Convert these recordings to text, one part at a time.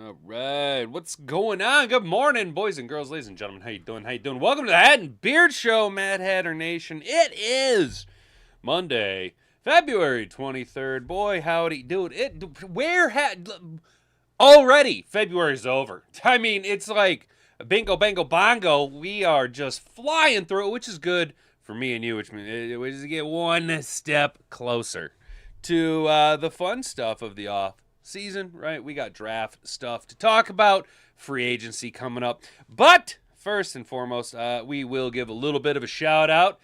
All right, what's going on? Good morning, boys and girls, ladies and gentlemen. How you doing? How you doing? Welcome to the Hat and Beard Show, Mad Hatter Nation. It is Monday, February 23rd. Boy, howdy, dude. Already February's over. I mean, it's like bingo, bango, bongo. We are just flying through it, which is good for me and you, which means we just get one step closer to the fun stuff of the off season, right? We got draft stuff to talk about, free agency coming up. But first and foremost, we will give a little bit of a shout out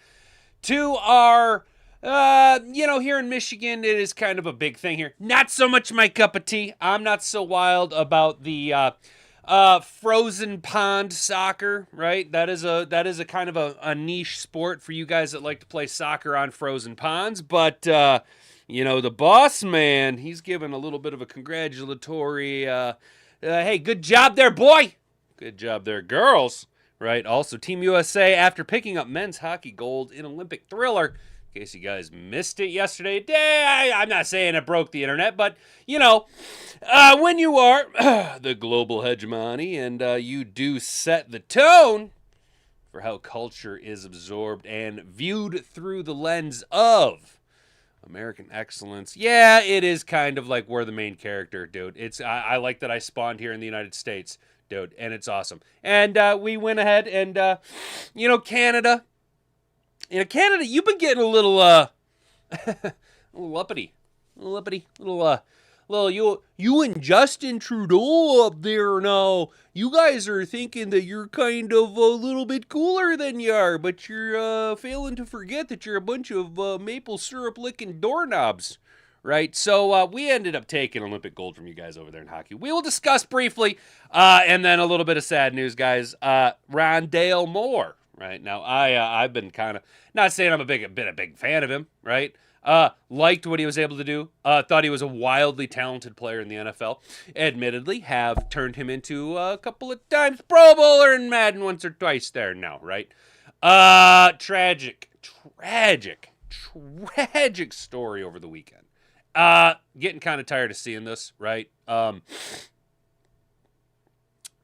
to our, here in Michigan, it is kind of a big thing here. Not so much my cup of tea. I'm not so wild about the frozen pond soccer, right? That is a kind of a niche sport for you guys that like to play soccer on frozen ponds, but the boss man, he's given a little bit of a congratulatory, hey, good job there, boy. Good job there, girls, right? Also, Team USA, after picking up men's hockey gold in Olympic thriller, in case you guys missed it yesterday, I'm not saying it broke the internet, but, when you are the global hegemony and you do set the tone for how culture is absorbed and viewed through the lens of American excellence. Yeah, it is kind of like we're the main character, dude. I like that I spawned here in the United States, dude, and it's awesome. And we went ahead and, Canada. Canada, you've been getting a little, a little uppity. You and Justin Trudeau up there now. You guys are thinking that you're kind of a little bit cooler than you are, but you're failing to forget that you're a bunch of maple syrup licking doorknobs, right? So we ended up taking Olympic gold from you guys over there in hockey. We will discuss briefly, and then a little bit of sad news, guys. Rondale Moore, right? Now I've been kind of not saying I'm a big fan of him, right? Liked what he was able to do. Thought he was a wildly talented player in the NFL. Admittedly, have turned him into a couple of times Pro Bowler in Madden once or twice there now, right? Tragic story over the weekend. Getting kind of tired of seeing this, right?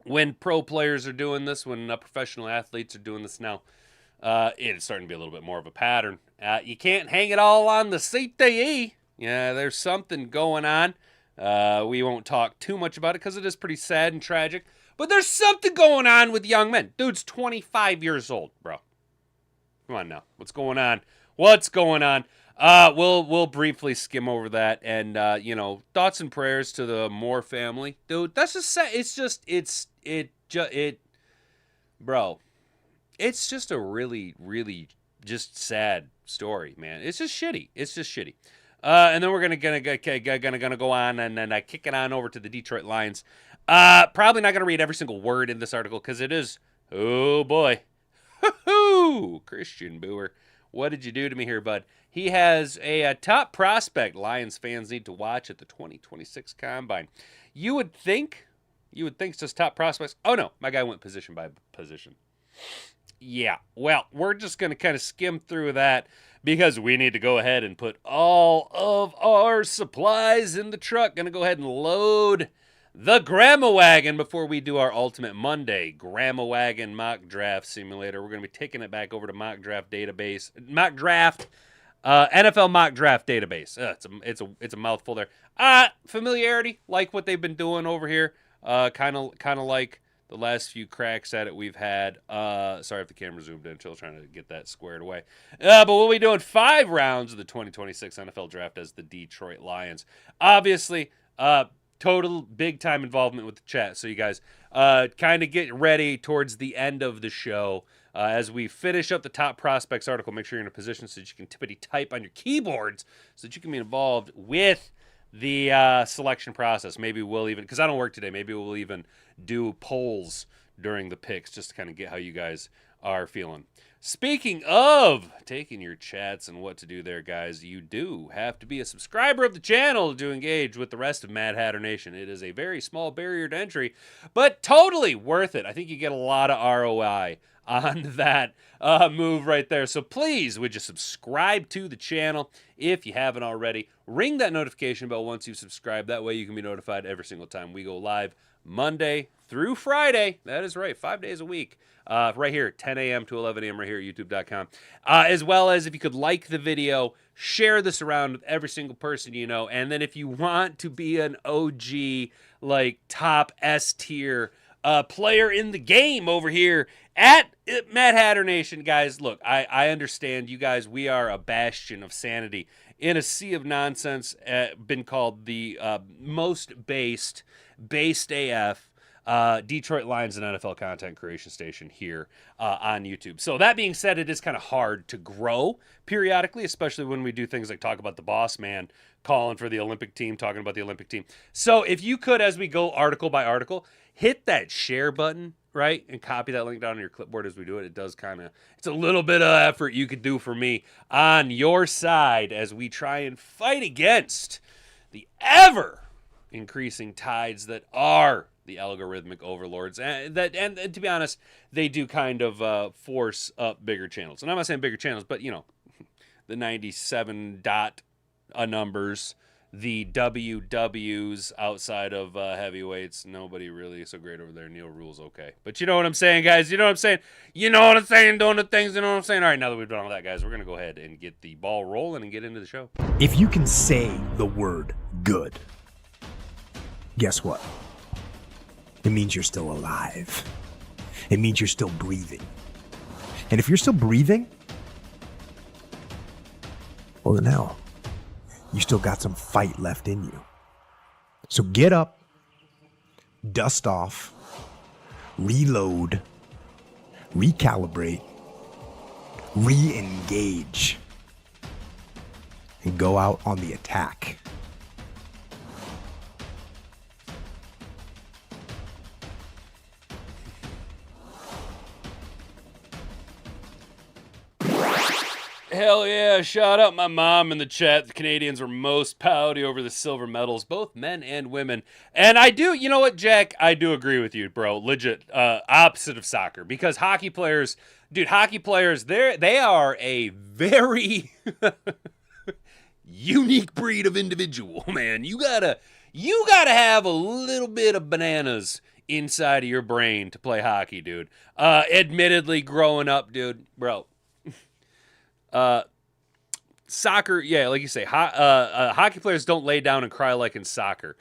When pro players are doing this, when professional athletes are doing this now, it's starting to be a little bit more of a pattern. You can't hang it all on the CTE. Yeah, there's something going on. We won't talk too much about it because it is pretty sad and tragic. But there's something going on with young men. Dude's 25 years old, bro. Come on now. What's going on? We'll briefly skim over that, and thoughts and prayers to the Moore family, dude. That's just sad. Bro. It's just a really, really just sad story, man. It's just shitty. And then we're gonna go on and then kick it on over to the Detroit Lions. Probably not gonna read every single word in this article because it is, oh boy, Christian Booer. What did you do to me here, bud? He has a top prospect Lions fans need to watch at the 2026 Combine. You would think it's just top prospects. Oh no, my guy went position by position. Yeah, well, we're just going to kind of skim through that because we need to go ahead and put all of our supplies in the truck. Going to go ahead and load the Grandma Wagon before we do our Ultimate Monday Grandma Wagon Mock Draft Simulator. We're going to be taking it back over to NFL Mock Draft Database. It's a mouthful there. Familiarity, like what they've been doing over here. Kind of like the last few cracks at it we've had. Sorry if the camera zoomed in. Still trying to get that squared away. But we'll be doing 5 rounds of the 2026 NFL Draft as the Detroit Lions. Obviously, total big-time involvement with the chat. So you guys kind of get ready towards the end of the show. As we finish up the top prospects article, make sure you're in a position so that you can tippity type on your keyboards so that you can be involved with the selection process. Maybe we'll even, because I don't work today, maybe we'll even do polls during the picks just to kind of get how you guys are feeling. Speaking of taking your chats and what to do there, guys, you do have to be a subscriber of the channel to engage with the rest of Mad Hatter Nation. It is a very small barrier to entry, but totally worth it. I think you get a lot of ROI on that move right there. So please, would you subscribe to the channel if you haven't already? Ring that notification bell once you subscribe. That way you can be notified every single time we go live Monday through Friday. That is right, 5 days a week. Right here, 10 a.m. to 11 a.m. right here at youtube.com. As well as if you could like the video, share this around with every single person you know. And then if you want to be an OG, like top S tier player in the game over here at Mad Hatter Nation, guys, look, I understand you guys. We are a bastion of sanity in a sea of nonsense, been called the most based AF Detroit Lions and NFL content creation station here on YouTube. So that being said, it is kind of hard to grow periodically, especially when we do things like talk about the boss man calling for the Olympic team, talking about the Olympic team. So if you could, as we go article by article, hit that share button, right, and copy that link down on your clipboard as we do it. It does kind of, it's a little bit of effort you could do for me on your side as we try and fight against the ever increasing tides that are the algorithmic overlords, and to be honest, they do kind of force up bigger channels. And I'm not saying bigger channels, but you know, the 97 dot numbers, the WWs outside of heavyweights. Nobody really is so great over there. Neil Rule's okay, but you know what I'm saying, guys. You know what I'm saying. You know what I'm saying. Doing the things. You know what I'm saying. All right, now that we've done all that, guys, we're gonna go ahead and get the ball rolling and get into the show. If you can say the word good, guess what? It means you're still alive. It means you're still breathing. And if you're still breathing, well, then hell, you still got some fight left in you. So get up, dust off, reload, recalibrate, re-engage, and go out on the attack. Hell yeah, shout out my mom in the chat. The Canadians are most pouty over the silver medals, both men and women. And I do, you know what, Jack? I do agree with you, bro. Legit, opposite of soccer. Because hockey players, dude, they are a very unique breed of individual, man. You gotta have a little bit of bananas inside of your brain to play hockey, dude. Admittedly, growing up, dude, bro. Soccer, yeah, like you say, hockey players don't lay down and cry like in soccer.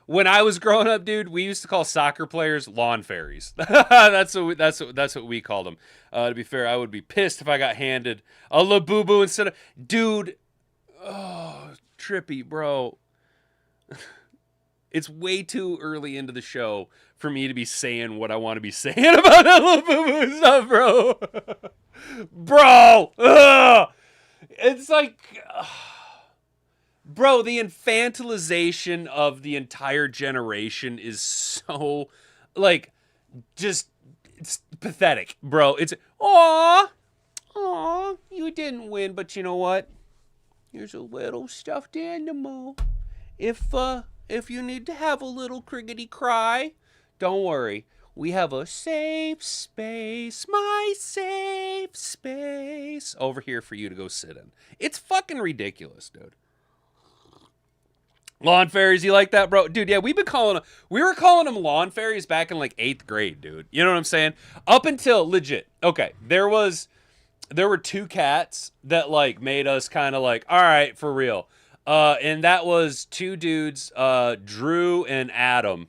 When I was growing up, dude, we used to call soccer players lawn fairies. that's what we called them. To be fair, I would be pissed if I got handed a Labubu instead of, dude. Oh, trippy, bro. It's way too early into the show for me to be saying what I want to be saying about that Labubu stuff, bro. Bro, it's like, bro, the infantilization of the entire generation is so, like, just, it's pathetic, bro. It's, aw, you didn't win, but you know what? Here's a little stuffed animal. If you need to have a little crickety cry, don't worry. We have a safe space, my safe space, over here for you to go sit in. It's fucking ridiculous, dude. Lawn fairies, you like that, bro? Dude, yeah, we were calling them lawn fairies back in like 8th grade, dude. You know what I'm saying? Up until, legit, okay, there were 2 cats that like made us kind of like, all right, for real. And that was 2 dudes, Drew and Adam.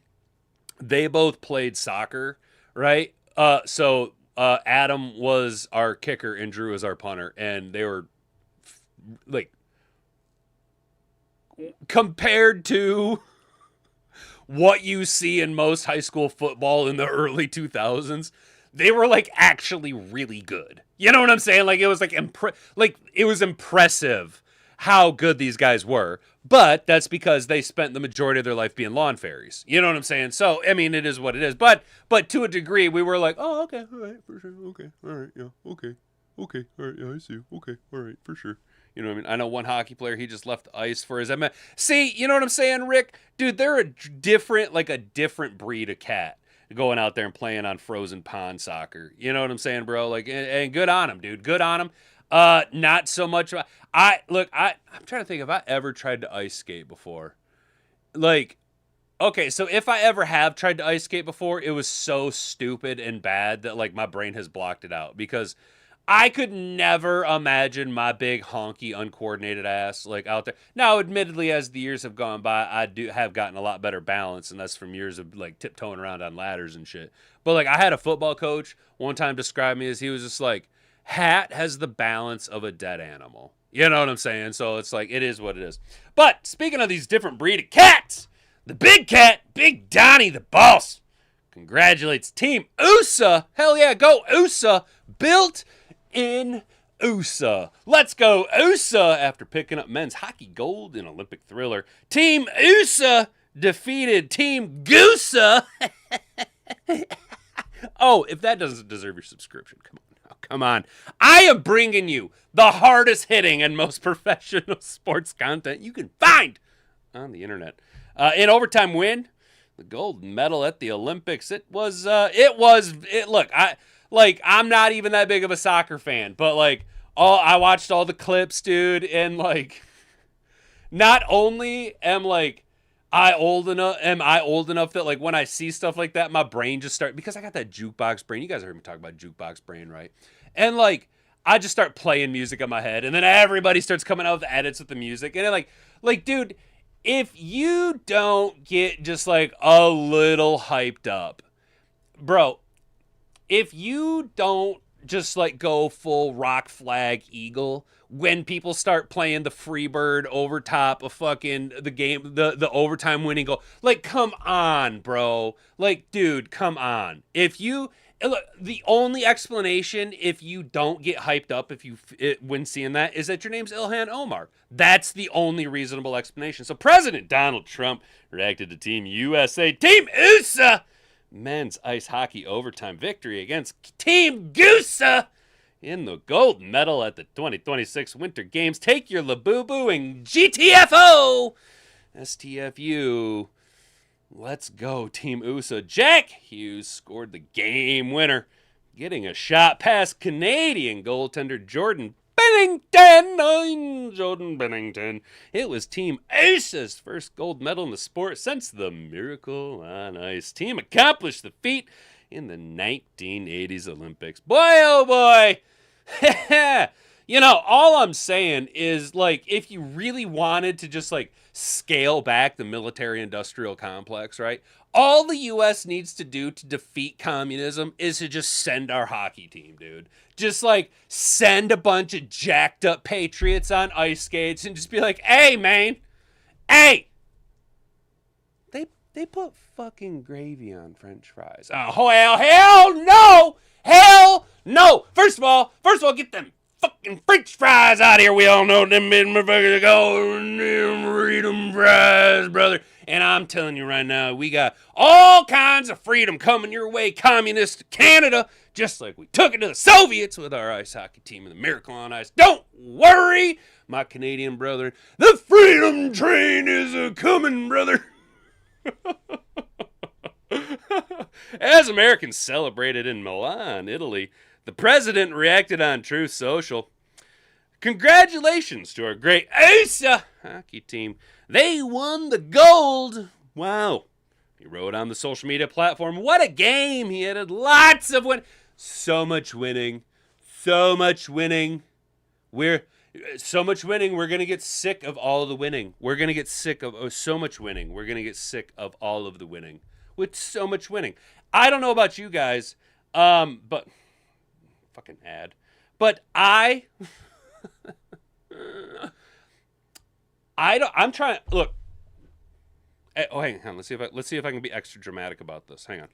They both played soccer, right? So Adam was our kicker and Drew was our punter, and they were like, compared to what you see in most high school football in the early 2000s, they were like actually really good. You know what I'm saying? Like it was like it was impressive how good these guys were, but that's because they spent the majority of their life being lawn fairies. You know what I'm saying? So, I mean, it is what it is. But to a degree, we were like, oh, okay, all right, for sure, okay, all right, yeah, okay, all right, yeah, I see, okay, all right, for sure. You know what I mean? I know one hockey player, he just left the ice for his MS. See, you know what I'm saying, Rick? Dude, they're a different breed of cat. going out there and playing on frozen pond soccer. You know what I'm saying, bro? Like, and good on him, dude. Good on him. Not so much. I'm trying to think if I ever tried to ice skate before. Like, okay, so if I ever have tried to ice skate before, it was so stupid and bad that like my brain has blocked it out because I could never imagine my big honky uncoordinated ass like out there. Now, admittedly, as the years have gone by, I do have gotten a lot better balance, and that's from years of like tiptoeing around on ladders and shit. But like I had a football coach one time describe me as he was just like, Hat has the balance of a dead animal. You know what I'm saying? So it's like, it is what it is. But speaking of these different breed of cats, the big cat, Big Donnie the boss, congratulates Team USA. Hell yeah, go USA. Built in USA. Let's go USA after picking up men's hockey gold in Olympic thriller. Team USA defeated Team Goosa. Oh, if that doesn't deserve your subscription, come on. Come on. I am bringing you the hardest hitting and most professional sports content you can find on the internet. In overtime win, the gold medal at the Olympics. Look, I'm not even that big of a soccer fan, but like I watched all the clips, dude, and like not only am I old enough that like when I see stuff like that, my brain just because I got that jukebox brain. You guys heard me talk about jukebox brain, right? And like I just start playing music in my head, and then everybody starts coming out with edits with the music, and then like dude, if you don't get just like a little hyped up, bro, if you don't just like go full rock flag eagle when people start playing the Freebird over top of fucking the game, the overtime winning goal, like, come on, bro. Like, dude, come on. Look, the only explanation if you don't get hyped up when seeing that is that your name's Ilhan Omar. That's the only reasonable explanation. So President Donald Trump reacted to Team USA, Team USA, men's ice hockey overtime victory against Team Goosa in the gold medal at the 2026 Winter Games. Take your Labubu and GTFO, STFU. Let's go, Team USA. Jack Hughes scored the game winner, getting a shot past Canadian goaltender Jordan Bennington. It was Team USA's first gold medal in the sport since the Miracle on Ice team accomplished the feat in the 1980s Olympics. Boy, oh boy. You know, all I'm saying is, like, if you really wanted to just, like, scale back the military-industrial complex, right? All the U.S. needs to do to defeat communism is to just send our hockey team, dude. Just, like, send a bunch of jacked-up patriots on ice skates and just be like, hey, man, hey! They put fucking gravy on French fries. Oh, hell no! Hell no! First of all, get them fucking French fries out of here. We all know them motherfuckers go freedom fries, brother. And I'm telling you right now, we got all kinds of freedom coming your way, communist Canada, just like we took it to the Soviets with our ice hockey team and the Miracle on Ice. Don't worry, my Canadian brother. The freedom train is a-coming, brother. As Americans celebrated in Milan, Italy, the president reacted on Truth Social. Congratulations to our great USA hockey team. They won the gold. Wow. He wrote on the social media platform, what a game. He added lots of so much winning. We're going to get sick of all of the winning. We're going to get sick of so much winning. We're going to get sick of all of the winning. With so much winning. I don't know about you guys, but fucking ad. But I'm trying. Look. Oh, hang on. Let's see if I can be extra dramatic about this. Hang on.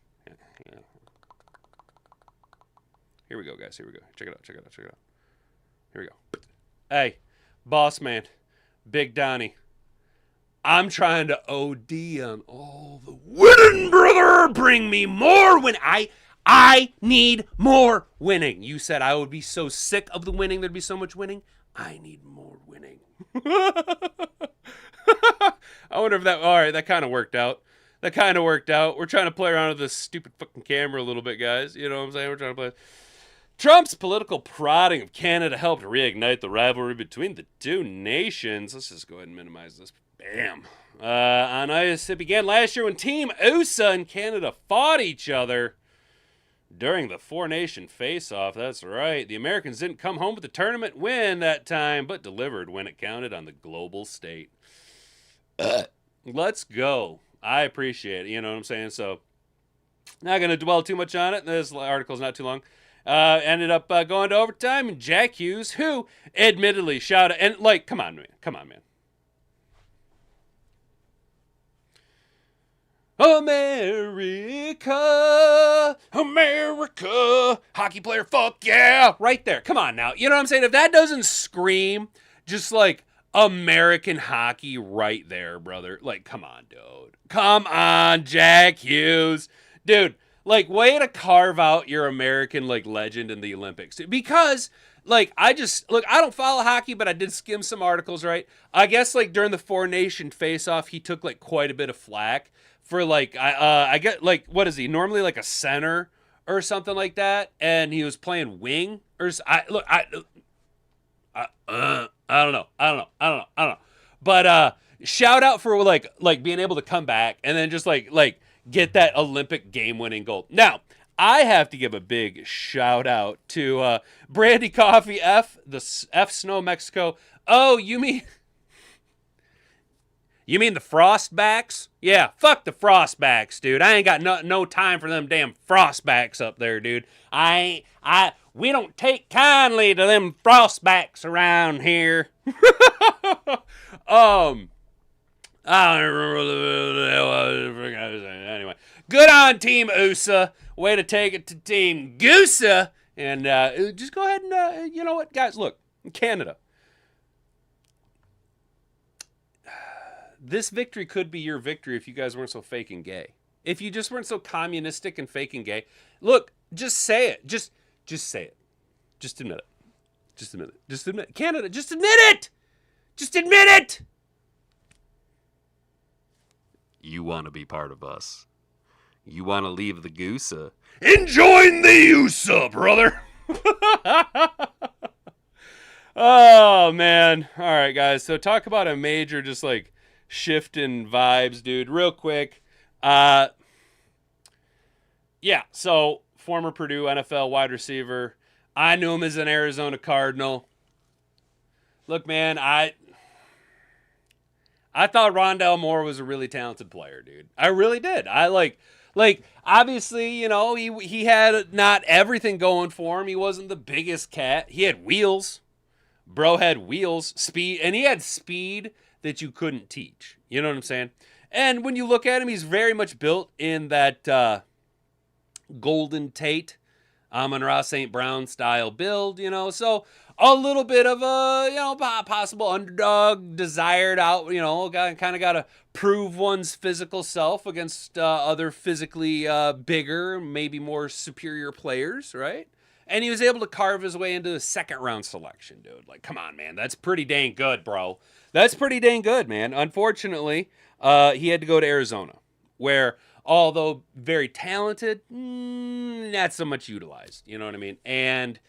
Here we go, guys. Here we go. Check it out. Here we go. Hey, boss man, Big Donnie. I'm trying to OD on all the winning, brother. Bring me more win. I need more winning. You said I would be so sick of the winning. There'd be so much winning. I need more winning. I wonder if that kind of worked out. that kind of worked out. We're trying to play around with this stupid fucking camera a little bit, guys. You know what I'm saying? We're trying to play. Trump's political prodding of Canada helped reignite the rivalry between the two nations. Let's just go ahead and minimize this. Bam. On ice, it began last year when Team USA and Canada fought each other during the four-nation face-off. That's right. The Americans didn't come home with the tournament win that time, but delivered when it counted on the global stage. Let's go. I appreciate it. You know what I'm saying? So, not going to dwell too much on it. This article's not too long. Ended up going to overtime, and Jack Hughes, who admittedly shouted, and like, come on, man. America, hockey player, fuck yeah, right there. Come on now. You know what I'm saying? If that doesn't scream just like American hockey right there, brother. Like, come on, dude. Come on, Jack Hughes. Dude, like, way to carve out your American, like, legend in the Olympics. Because, like, I don't follow hockey, but I did skim some articles, right? I guess, like, during the four-nation face-off, he took, like, quite a bit of flack for, like, I get, like, what is he? Normally, like, a center or something like that, and he was playing wing. I don't know. But shout out for like being able to come back and then just like get that Olympic game-winning goal. Now, I have to give a big shout out to Brandy Coffee F Snow Mexico. Oh, you mean the Frostbacks? Yeah, fuck the Frostbacks, dude. I ain't got no time for them damn Frostbacks up there, dude. We don't take kindly to them Frostbacks around here. I don't remember anyway. Good on Team USA. Way to take it to Team Goosa. And just go ahead and, you know what, guys, look, Canada. This victory could be your victory if you guys weren't so fake and gay. If you just weren't so communistic and fake and gay. Look, just say it. Just say it. Just admit it. Just admit it. Just admit it. Canada, just admit it! Just admit it! You want to be part of us. You want to leave the Goosa and join the USA, brother! Oh, man. All right, guys. So talk about a major just like shift in vibes, dude. Real quick. Yeah, so former Purdue NFL wide receiver. I knew him as an Arizona Cardinal. Look, man, I thought Rondale Moore was a really talented player, dude. I really did. I like obviously, you know, he had not everything going for him. He wasn't the biggest cat. He had wheels. Bro had wheels, speed, and he had speed that you couldn't teach. You know what I'm saying? And when you look at him, he's very much built in that Golden Tate, Amon-Ra St. Brown style build, you know. So a little bit of a, you know, possible underdog, desired out, you know, kind of got to prove one's physical self against other physically bigger, maybe more superior players, right? And he was able to carve his way into the second round selection, dude. Like, come on, man. That's pretty dang good, bro. That's pretty dang good, man. Unfortunately, he had to go to Arizona, where, although very talented, not so much utilized. You know what I mean? And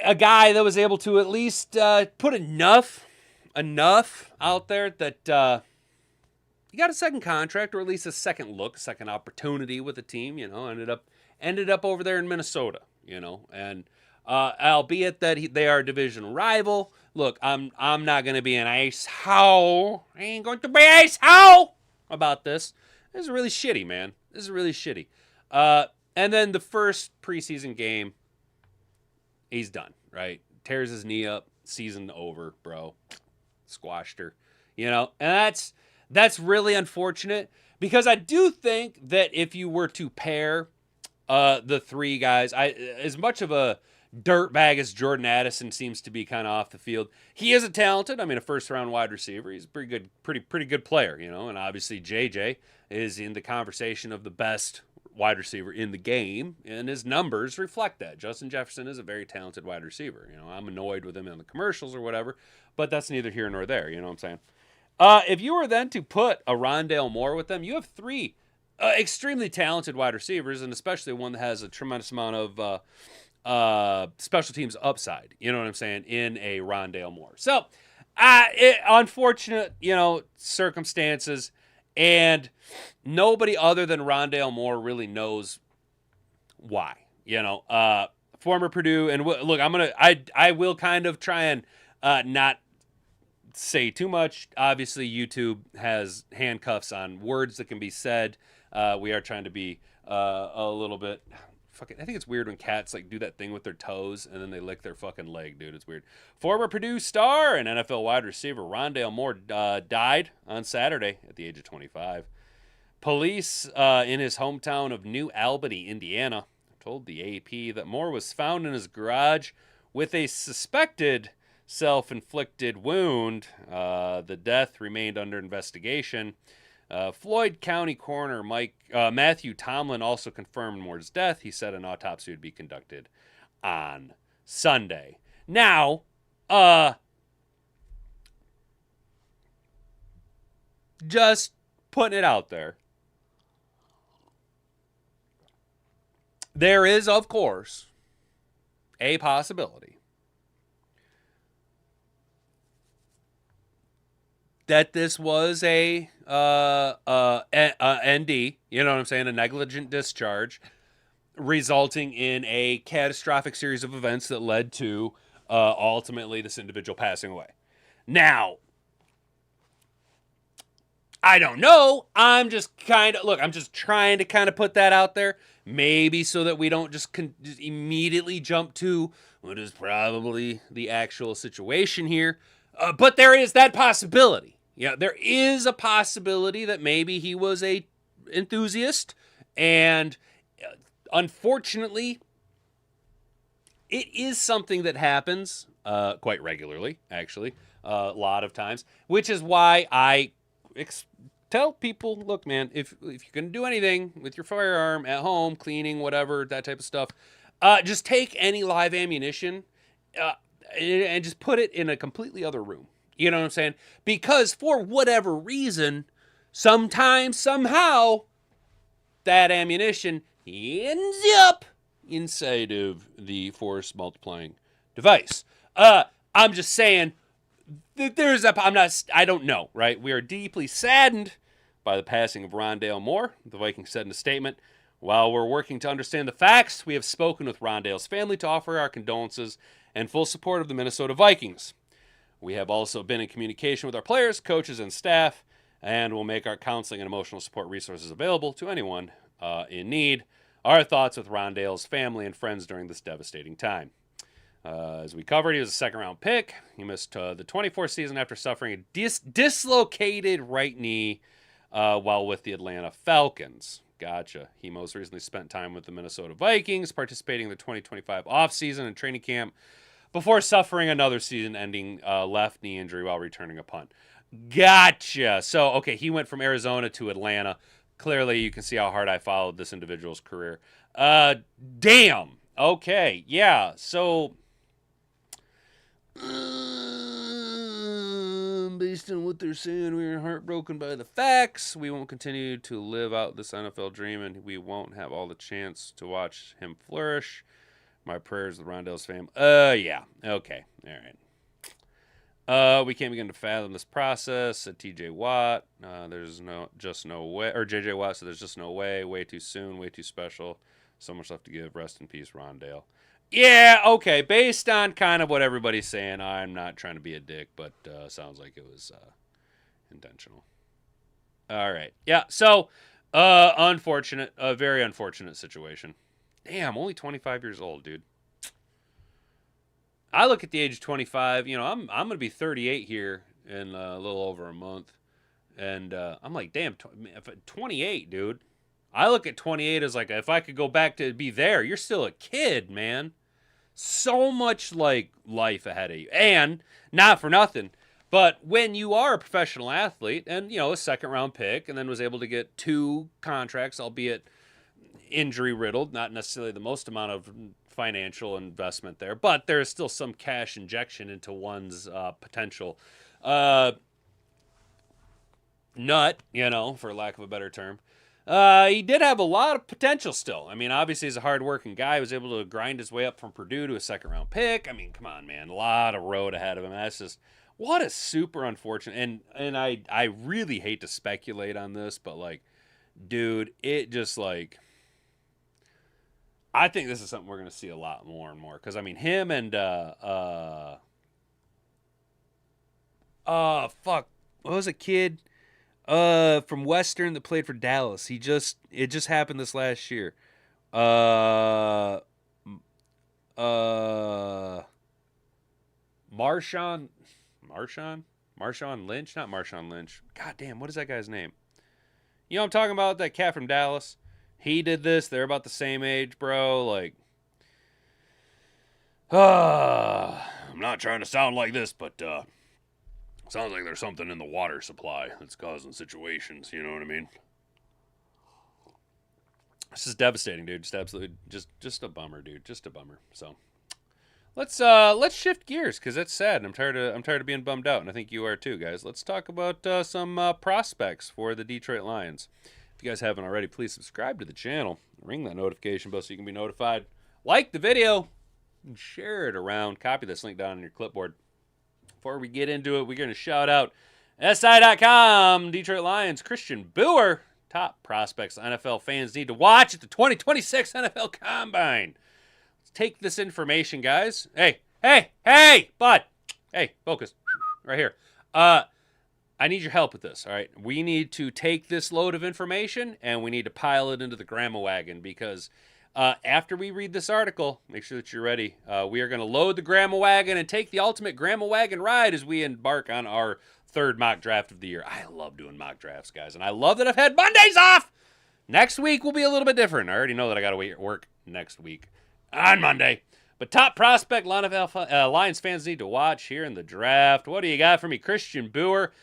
a guy that was able to at least put enough out there that he got a second contract, or at least a second look, a second opportunity with the team. You know, ended up over there in Minnesota. You know, and albeit that they are a division rival. Look, I'm not going to be an ice how. I ain't going to be ice how about this. This is really shitty, man. This is really shitty. And then the first preseason game, he's done, right? Tears his knee up, season over, bro. Squashed her, you know? And that's really unfortunate, because I do think that if you were to pair the three guys, as much of a dirtbag as Jordan Addison seems to be kind of off the field, he is a talented, a first-round wide receiver. He's a pretty good player, you know? And obviously JJ is in the conversation of the best wide receiver in the game, and his numbers reflect that. Justin Jefferson is a very talented wide receiver. You know, I'm annoyed with him in the commercials or whatever, but that's neither here nor there, you know what I'm saying? If you were then to put a Rondale Moore with them, you have three extremely talented wide receivers, and especially one that has a tremendous amount of special teams upside. You know what I'm saying? In a Rondale Moore. So, unfortunate, circumstances, and nobody other than Rondale Moore really knows why. Former Purdue, and look, I will kind of try and not say too much. Obviously, YouTube has handcuffs on words that can be said. We are trying to be a little bit. Fucking, I think it's weird when cats like do that thing with their toes and then they lick their fucking leg, dude. It's weird. Former Purdue star and NFL wide receiver Rondale Moore died on Saturday at the age of 25. Police in his hometown of New Albany, Indiana, told the AP that Moore was found in his garage with a suspected self-inflicted wound. The death remained under investigation. Floyd County Coroner Matthew Tomlin also confirmed Moore's death. He said an autopsy would be conducted on Sunday. Now, just putting it out there. There is, of course, a possibility that this was a ND, you know what I'm saying, a negligent discharge, resulting in a catastrophic series of events that led to ultimately this individual passing away. Now, I don't know. I'm just trying to kind of put that out there. Maybe so that we don't just immediately jump to what is probably the actual situation here. But there is that possibility. Yeah, there is a possibility that maybe he was a enthusiast, and unfortunately, it is something that happens quite regularly, actually, a lot of times, which is why I tell people, look, man, if you're going to do anything with your firearm at home, cleaning, whatever, that type of stuff, just take any live ammunition and just put it in a completely other room. You know what I'm saying? Because for whatever reason, sometimes, somehow, that ammunition ends up inside of the force multiplying device. I'm just saying that I don't know, right? We are deeply saddened by the passing of Rondale Moore, the Vikings said in a statement. While we're working to understand the facts, we have spoken with Rondale's family to offer our condolences and full support of the Minnesota Vikings. We have also been in communication with our players, coaches, and staff, and will make our counseling and emotional support resources available to anyone in need. Our thoughts with Rondale's family and friends during this devastating time. As we covered, he was a second-round pick. He missed the 24th season after suffering a dislocated right knee while with the Atlanta Falcons. Gotcha. He most recently spent time with the Minnesota Vikings, participating in the 2025 offseason and training camp before suffering another season-ending left knee injury while returning a punt. Gotcha. So, okay, he went from Arizona to Atlanta. Clearly, you can see how hard I followed this individual's career. Damn. Okay, yeah. So, based on what they're saying, we are heartbroken by the facts. We won't continue to live out this NFL dream, and we won't have all the chance to watch him flourish. My prayers with Rondale's family. Yeah. Okay. All right. We can't begin to fathom this process, said TJ Watt. There's just no way. Or JJ Watt said there's just no way. Way too soon. Way too special. So much left to give. Rest in peace, Rondale. Yeah, okay. Based on kind of what everybody's saying, I'm not trying to be a dick, but sounds like it was intentional. All right. Yeah, so unfortunate. A very unfortunate situation. Damn, only 25 years old, dude. I look at the age of 25. I'm going to be 38 here in a little over a month. And I'm like, damn, 28, dude. I look at 28 as like, if I could go back to be there, you're still a kid, man. So much like life ahead of you. And not for nothing, but when you are a professional athlete and, a second round pick and then was able to get 2 contracts, albeit injury riddled, not necessarily the most amount of financial investment there, but there is still some cash injection into one's potential. nut, for lack of a better term. He did have a lot of potential still. I mean, obviously, he's a hardworking guy. He was able to grind his way up from Purdue to a second-round pick. I mean, come on, man. A lot of road ahead of him. That's just, what a super unfortunate. And I really hate to speculate on this, but, like, dude, it just, like, I think this is something we're going to see a lot more and more. Because, I mean, him and, fuck. What was a kid? From Western that played for Dallas. It just happened this last year. Marshawn Lynch, not Marshawn Lynch. God damn, what is that guy's name? You know what I'm talking about? That cat from Dallas. He did this. They're about the same age, bro. Like, I'm not trying to sound like this, but sounds like there's something in the water supply that's causing situations. You know what I mean? This is devastating, dude. Just absolutely, just a bummer, dude. Just a bummer. So let's shift gears because that's sad. And I'm tired of being bummed out, and I think you are too, guys. Let's talk about some prospects for the Detroit Lions. If you guys haven't already, please subscribe to the channel. Ring that notification bell so you can be notified. Like the video and share it around. Copy this link down on your clipboard. Before we get into it, we're going to shout out SI.com, Detroit Lions, Christian Boer, top prospects NFL fans need to watch at the 2026 NFL Combine. Let's take this information, guys. Hey, bud. Hey, focus. Right here. I need your help with this, all right? We need to take this load of information, and we need to pile it into the grandma wagon because after we read this article, make sure that you're ready. We are going to load the grandma wagon and take the ultimate grandma wagon ride as we embark on our third mock draft of the year. I love doing mock drafts, guys, and I love that I've had Mondays off. Next week will be a little bit different. I already know that I got to work next week on Monday. But top prospect Lions fans need to watch here in the draft. What do you got for me? Christian Boer.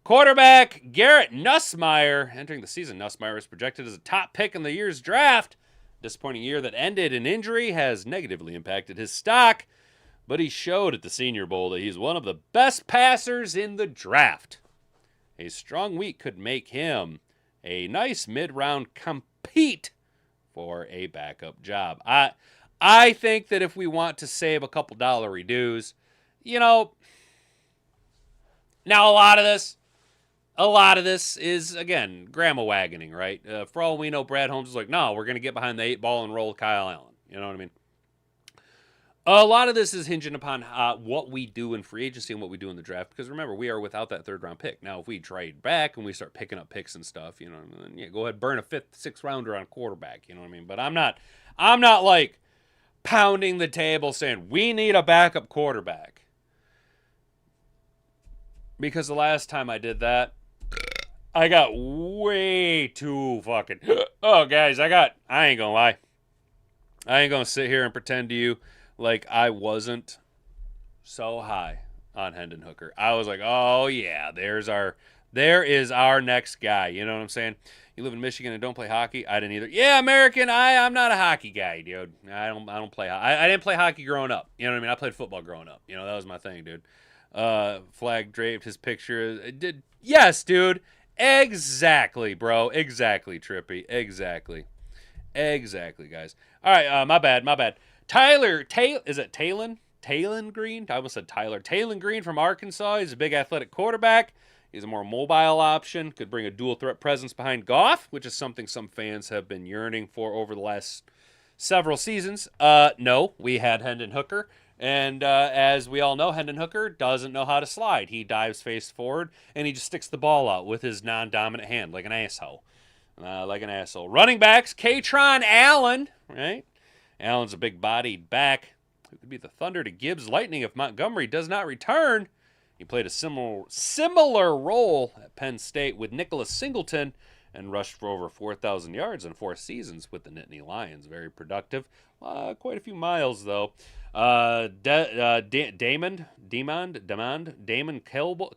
Quarterback Garrett Nussmeier. Entering the season, Nussmeier was projected as a top pick in the year's draft. Disappointing year that ended in injury has negatively impacted his stock, but he showed at the Senior Bowl that he's one of the best passers in the draft. A strong week could make him a nice mid-round compete for a backup job. I think that if we want to save a couple dollary dues, now a lot of this is, again, grandma wagoning, right? For all we know, Brad Holmes is like, no, we're going to get behind the 8 ball and roll Kyle Allen. You know what I mean? A lot of this is hinging upon what we do in free agency and what we do in the draft. Because remember, we are without that third-round pick. Now, if we trade back and we start picking up picks and stuff, then go ahead, burn a 5th, 6th rounder on quarterback. You know what I mean? But I'm not like pounding the table saying we need a backup quarterback. Because the last time I did that, I got way too fucking... Oh, guys, I ain't gonna lie. I ain't gonna sit here and pretend to you like I wasn't so high on Hendon Hooker. I was like, oh, yeah, there is our next guy. You know what I'm saying? You live in Michigan and don't play hockey? I didn't either. Yeah, American, I'm not a hockey guy, dude. I don't play hockey. I didn't play hockey growing up. You know what I mean? I played football growing up. That was my thing, dude. Flag draped, his picture. Yes, dude. Exactly, bro. Exactly, Trippy. Exactly, guys. All right, my bad. Is it Talon Green? I almost said Tyler. Talon Green from Arkansas. He's a big athletic quarterback. He's a more mobile option. Could bring a dual threat presence behind Goff, which is something some fans have been yearning for over the last several seasons. No, we had Hendon Hooker. And as we all know, Hendon Hooker doesn't know how to slide. He dives face forward, and he just sticks the ball out with his non-dominant hand like an asshole. Running backs, Katron Allen, right? Allen's a big-bodied back who could be the thunder to Gibbs' lightning if Montgomery does not return. He played a similar role at Penn State with Nicholas Singleton and rushed for over 4,000 yards in 4 seasons with the Nittany Lions. Very productive. Quite a few miles, though. Damon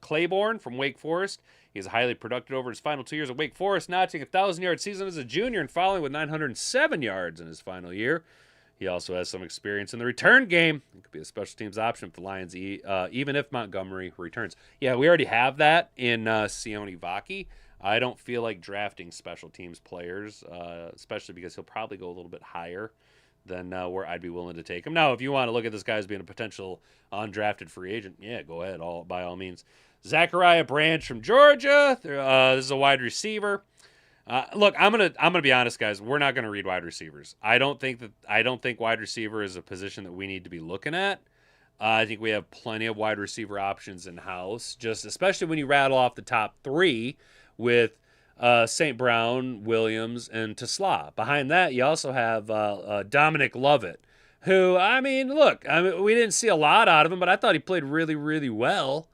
Claiborne from Wake Forest. He's highly productive over his final 2 years at Wake Forest, notching a 1,000-yard season as a junior and following with 907 yards in his final year. He also has some experience in the return game. It could be a special teams option for the Lions, even if Montgomery returns. Yeah, we already have that in Sione Vaki. I don't feel like drafting special teams players, especially because he'll probably go a little bit higher than where I'd be willing to take him. Now, if you want to look at this guy as being a potential undrafted free agent, yeah, go ahead, by all means. Zachariah Branch from Georgia. This is a wide receiver. Look, I'm gonna be honest, guys. We're not gonna read wide receivers. I don't think wide receiver is a position that we need to be looking at. I think we have plenty of wide receiver options in house. Just especially when you rattle off the top three with St. Brown, Williams, and Tesla. Behind that, you also have Dominic Lovett, who we didn't see a lot out of him, but I thought he played really, really well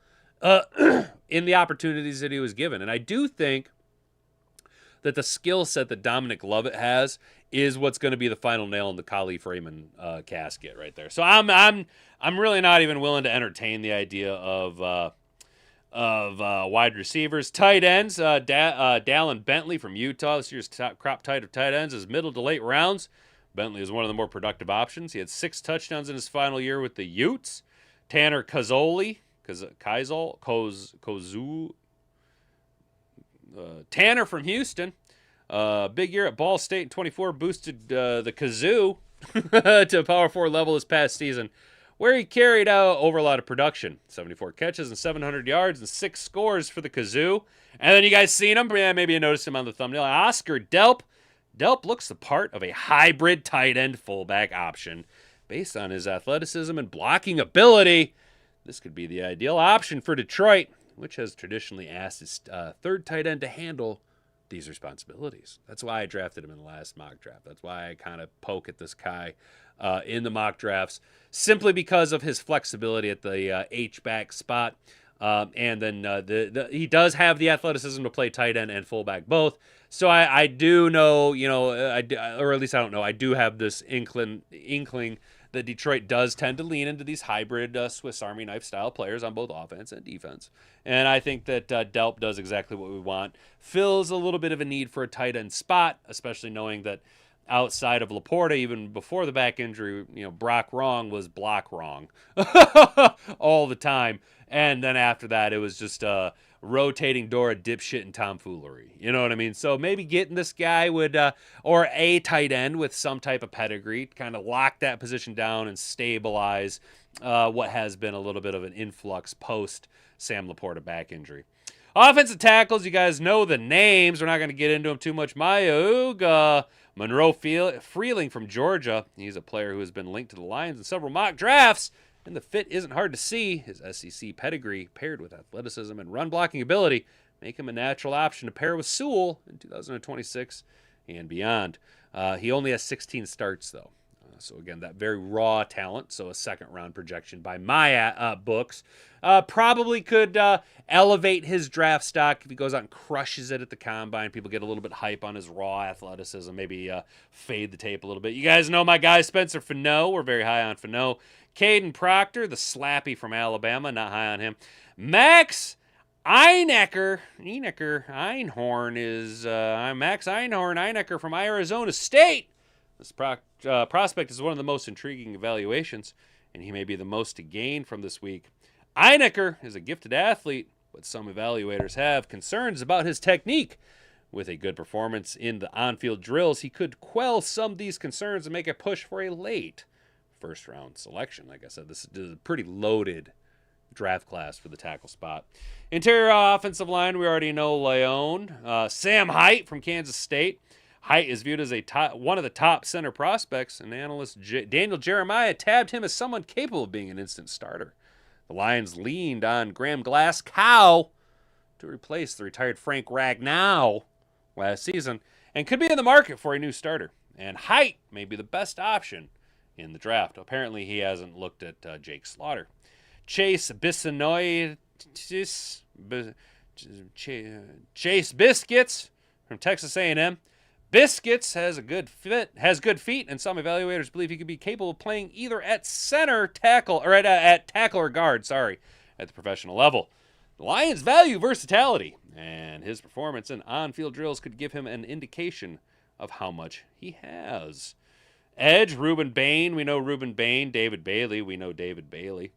in the opportunities that he was given, and I do think that the skill set that Dominic Lovett has is what's going to be the final nail in the Kali Freeman casket right there. So I'm really not even willing to entertain the idea of wide receivers. Tight ends, Dallin Bentley from Utah. This year's top crop tight of tight ends is middle to late rounds. Bentley is one of the more productive options. He had 6 touchdowns in his final year with the Utes. Tanner Tanner from Houston. Big year at Ball State in 24, boosted the Kazoo to a Power 4 level this past season, where he carried out over a lot of production. 74 catches and 700 yards and 6 scores for the Kazoo. And then you guys seen him? Yeah, maybe you noticed him on the thumbnail. Oscar Delp. Delp looks the part of a hybrid tight end fullback option. Based on his athleticism and blocking ability, this could be the ideal option for Detroit, which has traditionally asked its third tight end to handle these responsibilities. That's why I drafted him in the last mock draft. That's why I kind of poke at this guy in the mock drafts, simply because of his flexibility at the H-back spot. And then he does have the athleticism to play tight end and fullback both. So I do know, or at least I don't know, I do have this inkling that Detroit does tend to lean into these hybrid Swiss Army knife style players on both offense and defense. And I think that Delp does exactly what we want. Fills a little bit of a need for a tight end spot, especially knowing that outside of Laporta, even before the back injury, Brock Wrong was block wrong all the time. And then after that, it was just rotating door of dipshit and tomfoolery. You know what I mean? So maybe getting this guy would, or a tight end with some type of pedigree, kind of lock that position down and stabilize what has been a little bit of an influx post Sam Laporta back injury. Offensive tackles, you guys know the names. We're not going to get into them too much. Monroe Freeling from Georgia. He's a player who has been linked to the Lions in several mock drafts, and the fit isn't hard to see. His SEC pedigree, paired with athleticism and run blocking ability, make him a natural option to pair with Sewell in 2026 and beyond. He only has 16 starts, though. So, again, that very raw talent. So, a second-round projection by my books. Probably could elevate his draft stock if he goes out and crushes it at the combine. People get a little bit hype on his raw athleticism. Maybe fade the tape a little bit. You guys know my guy, Spencer Fano. We're very high on Fano. Caden Proctor, the slappy from Alabama. Not high on him. Max Einhorn is Max Einhorn from Arizona State. This prospect is one of the most intriguing evaluations, and he may be the most to gain from this week. Einecker is a gifted athlete, but some evaluators have concerns about his technique. With a good performance in the on-field drills, he could quell some of these concerns and make a push for a late first-round selection. Like I said, this is a pretty loaded draft class for the tackle spot. Interior offensive line, we already know Leon. Sam Hite from Kansas State. Hite is viewed as one of the top center prospects, and analyst Daniel Jeremiah tabbed him as someone capable of being an instant starter. The Lions leaned on Graham Glasgow to replace the retired Frank Ragnow last season and could be in the market for a new starter. And Hite may be the best option in the draft. Apparently, he hasn't looked at Jake Slaughter. Chase Biscuits from Texas A&M. Biscuits has good feet, and some evaluators believe he could be capable of playing either at center, tackle, or at tackle or guard, at the professional level. The Lions value versatility, and his performance in on-field drills could give him an indication of how much he has. Edge, Reuben Bain, we know Reuben Bain. David Bailey, we know David Bailey.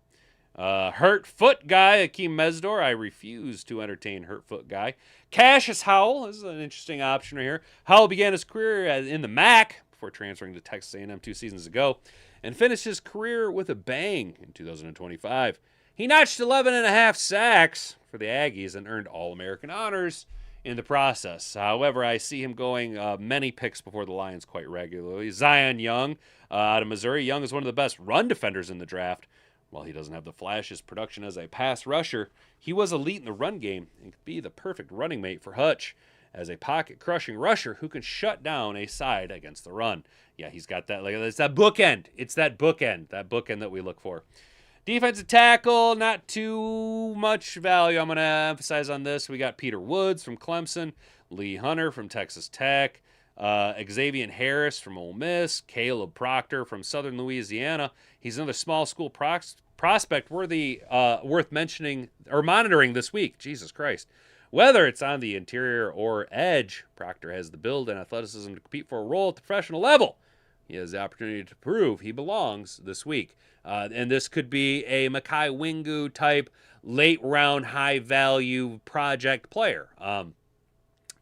Hurt foot guy, Akeem Mesdor. I refuse to entertain hurt foot guy. Cassius Howell this is an interesting option right here. Howell began his career in the MAC before transferring to Texas A&M 2 seasons ago and finished his career with a bang in 2025. He notched 11 and a half sacks for the Aggies and earned All-American honors in the process. However, I see him going many picks before the Lions quite regularly. Zion Young out of Missouri. Young is one of the best run defenders in the draft. While he doesn't have the flashiest production as a pass rusher, he was elite in the run game and could be the perfect running mate for Hutch as a pocket-crushing rusher who can shut down a side against the run. Yeah, he's got that. Like, it's that bookend. It's that bookend that we look for. Defensive tackle, not too much value. I'm going to emphasize on this. We got Peter Woods from Clemson, Lee Hunter from Texas Tech, Xavier Harris from Ole Miss, Caleb Proctor from Southern Louisiana. He's another small school prospect worth mentioning or monitoring this week. Jesus Christ. Whether it's on the interior or edge, Proctor has the build and athleticism to compete for a role at the professional level. He has the opportunity to prove he belongs this week. And this could be a Mekhi Wingu type late round high value project player.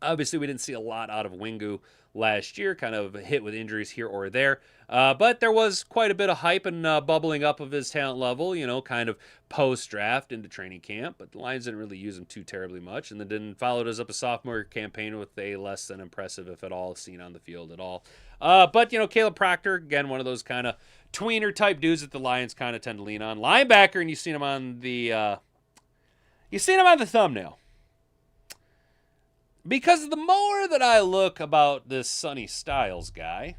Obviously, we didn't see a lot out of Wingu last year, kind of hit with injuries here or there. But there was quite a bit of hype and bubbling up of his talent level, kind of post-draft into training camp. But the Lions didn't really use him too terribly much, and then didn't follow it up a sophomore campaign with a less than impressive, if at all, scene on the field at all. But Caleb Proctor, again, one of those kind of tweener-type dudes that the Lions kind of tend to lean on. Linebacker, and you've seen him on the thumbnail. Because the more that I look about this Sonny Styles guy,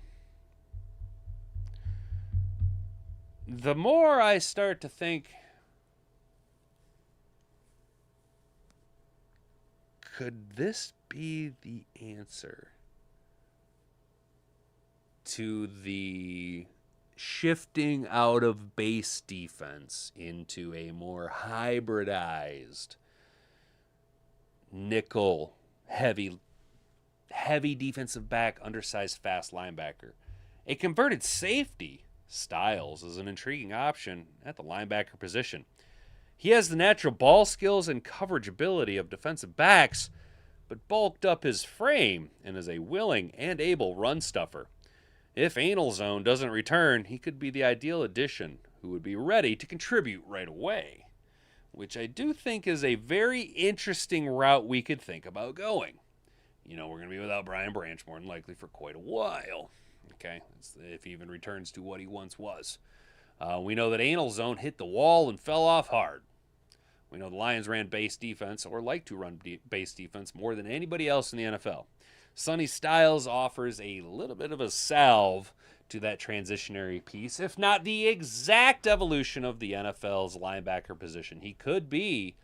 the more I start to think, could this be the answer to the shifting out of base defense into a more hybridized nickel heavy defensive back, undersized fast linebacker? A converted safety, Styles is an intriguing option at the linebacker position. He has the natural ball skills and coverage ability of defensive backs, but bulked up his frame and is a willing and able run stuffer. If Anal Zone doesn't return, he could be the ideal addition who would be ready to contribute right away, which I do think is a very interesting route we could think about going. We're going to be without Brian Branch more than likely for quite a while. Okay, if he even returns to what he once was. We know that Anal Zone hit the wall and fell off hard. We know the Lions ran base defense, or like to run base defense, more than anybody else in the NFL. Sonny Styles offers a little bit of a salve to that transitionary piece, if not the exact evolution of the NFL's linebacker position. He could be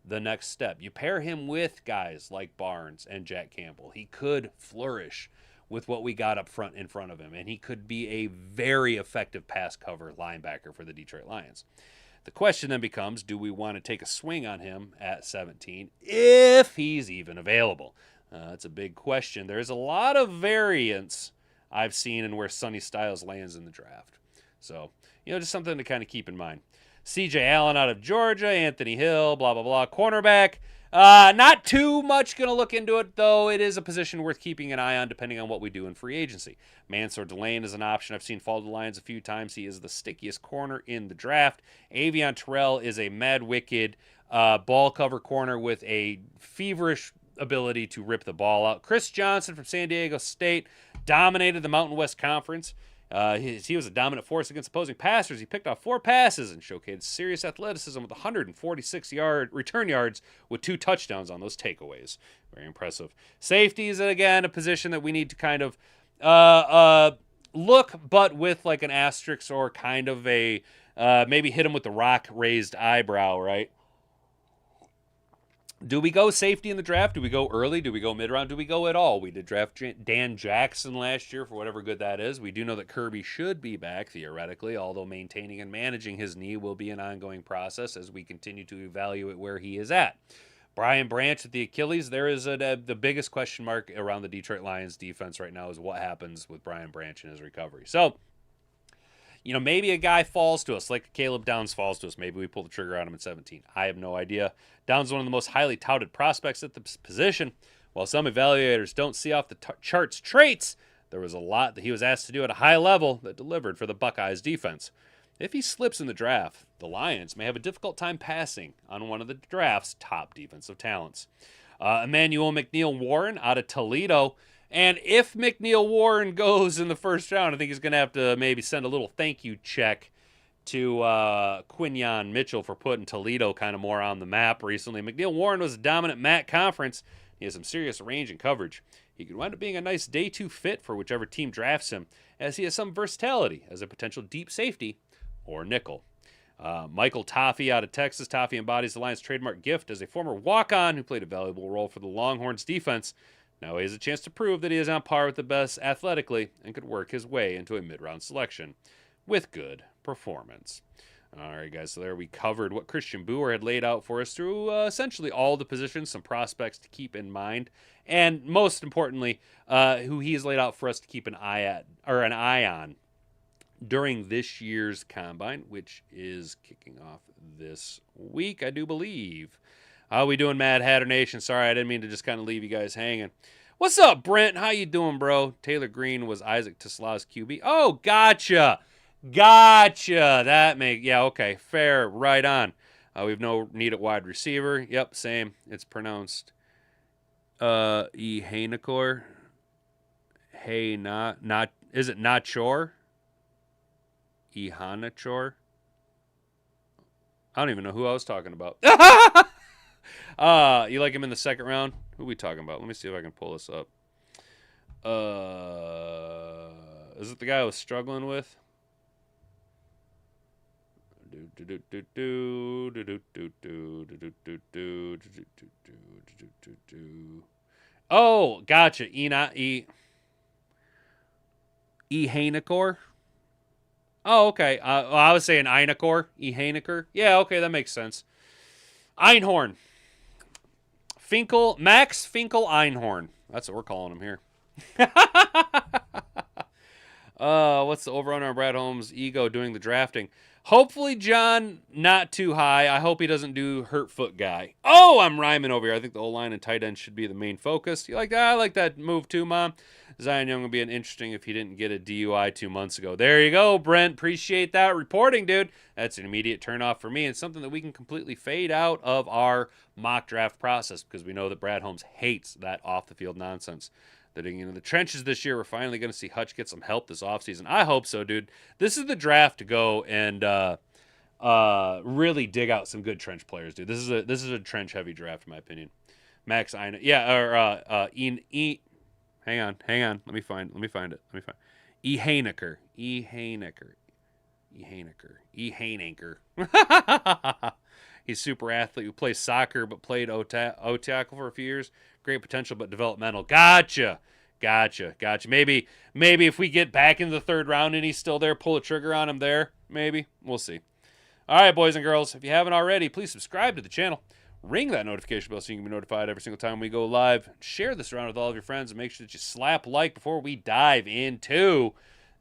the next step. You pair him with guys like Barnes and Jack Campbell, he could flourish with what we got up front in front of him, and he could be a very effective pass cover linebacker for the Detroit Lions. The question then becomes, do we want to take a swing on him at 17 if he's even available? That's a big question. There's a lot of variance I've seen in where Sonny Styles lands in the draft. So, just something to kind of keep in mind. C.J. Allen out of Georgia, Anthony Hill, blah, blah, blah. Cornerback. Not too much going to look into it, though. It is a position worth keeping an eye on depending on what we do in free agency. Mansour Delane is an option I've seen fall to the Lions a few times. He is the stickiest corner in the draft. Avion Terrell is a mad wicked ball cover corner with a feverish ability to rip the ball out. Chris Johnson from San Diego State dominated the Mountain West Conference. He was a dominant force against opposing passers. He picked off 4 passes and showcased serious athleticism with 146 return yards with 2 touchdowns on those takeaways. Very impressive. Safety is, again, a position that we need to kind of look, but with like an asterisk or kind of a maybe hit him with the rock raised eyebrow, right? Do we go safety in the draft? Do we go early? Do we go mid-round? Do we go at all? We did draft Dan Jackson last year for whatever good that is. We do know that Kirby should be back, theoretically, although maintaining and managing his knee will be an ongoing process as we continue to evaluate where he is at. Brian Branch at the Achilles, there is the biggest question mark around the Detroit Lions defense right now is what happens with Brian Branch and his recovery. So, maybe a guy falls to us, like Caleb Downs falls to us. Maybe we pull the trigger on him at 17. I have no idea. Downs is one of the most highly touted prospects at the position. While some evaluators don't see off the charts traits, there was a lot that he was asked to do at a high level that delivered for the Buckeyes defense. If he slips in the draft, the Lions may have a difficult time passing on one of the draft's top defensive talents. Emmanuel McNeil-Warren out of Toledo. And if McNeil-Warren goes in the first round, I think he's going to have to maybe send a little thank you check to Quinyon Mitchell for putting Toledo kind of more on the map recently. McNeil-Warren was a dominant MAC conference. He has some serious range and coverage. He could wind up being a nice day 2 fit for whichever team drafts him, as he has some versatility as a potential deep safety or nickel. Michael Toffee out of Texas. Toffee embodies the Lions' trademark gift as a former walk-on who played a valuable role for the Longhorns defense. Now he has a chance to prove that he is on par with the best athletically and could work his way into a mid-round selection with good performance. All right, guys, so there we covered what Christian Boer had laid out for us through essentially all the positions, some prospects to keep in mind, and most importantly, who he has laid out for us to keep an eye on during this year's combine, which is kicking off this week, I do believe. How we doing, Mad Hatter Nation? Sorry, I didn't mean to just kind of leave you guys hanging. What's up, Brent? How you doing, bro? Taylor Green was Isaac Tesla's QB. Oh, gotcha. Okay, fair, right on. We've no need at wide receiver. Yep, same. It's pronounced Hanacor. Hey, not. Is it not Chor? Hanachor. I don't even know who I was talking about. You like him in the second round? Who are we talking about? Let me see if I can pull this up. Is it the guy I was struggling with? Oh, gotcha. Hanacor. Oh, okay. I was saying Einacor. Haneker. Yeah, okay, that makes sense. Einhorn. Max Finkel Einhorn. That's what we're calling him here. What's the over-under on Brad Holmes' ego doing the drafting? Hopefully, John, not too high. I hope he doesn't do hurt foot guy. Oh, I'm rhyming over here. I think the O-line and tight end should be the main focus. You like that? I like that move too, Mom. Zion Young would be an interesting if he didn't get a DUI 2 months ago. There you go, Brent. Appreciate that reporting, dude. That's an immediate turnoff for me and something that we can completely fade out of our mock draft process because we know that Brad Holmes hates that off-the-field nonsense. They're digging into the trenches this year. We're finally going to see Hutch get some help this offseason. I hope so, dude. This is the draft to go and really dig out some good trench players, dude. This is a trench-heavy draft, in my opinion. Max Ina. Yeah, or Hang on. Let me find it. Haneker. He's super athlete who plays soccer but played O-tackle for a few years. Great potential but developmental. Gotcha. Maybe if we get back into the third round and he's still there, pull the trigger on him there. Maybe. We'll see. All right, boys and girls. If you haven't already, please subscribe to the channel. Ring that notification bell so you can be notified every single time we go live. Share this around with all of your friends and make sure that you slap like before we dive into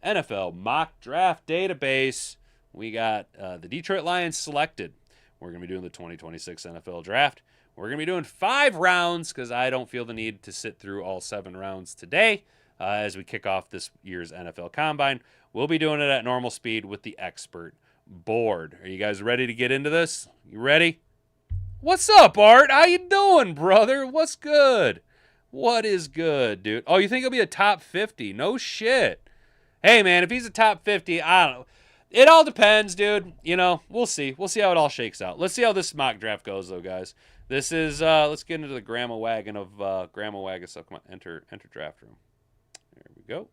NFL Mock Draft Database. We got the Detroit Lions selected. We're going to be doing the 2026 NFL Draft. We're going to be doing 5 rounds because I don't feel the need to sit through all 7 rounds today as we kick off this year's NFL Combine. We'll be doing it at normal speed with the expert board. Are you guys ready to get into this? You ready? What's up, Art? How you doing, brother? What's good? What is good, dude? Oh, you think he'll be a top 50? No shit. Hey, man, if he's a top 50, I don't know. It all depends, dude. We'll see. We'll see how it all shakes out. Let's see how this mock draft goes, though, guys. This is, let's get into the grandma wagon stuff. Come on, enter draft room. There we go.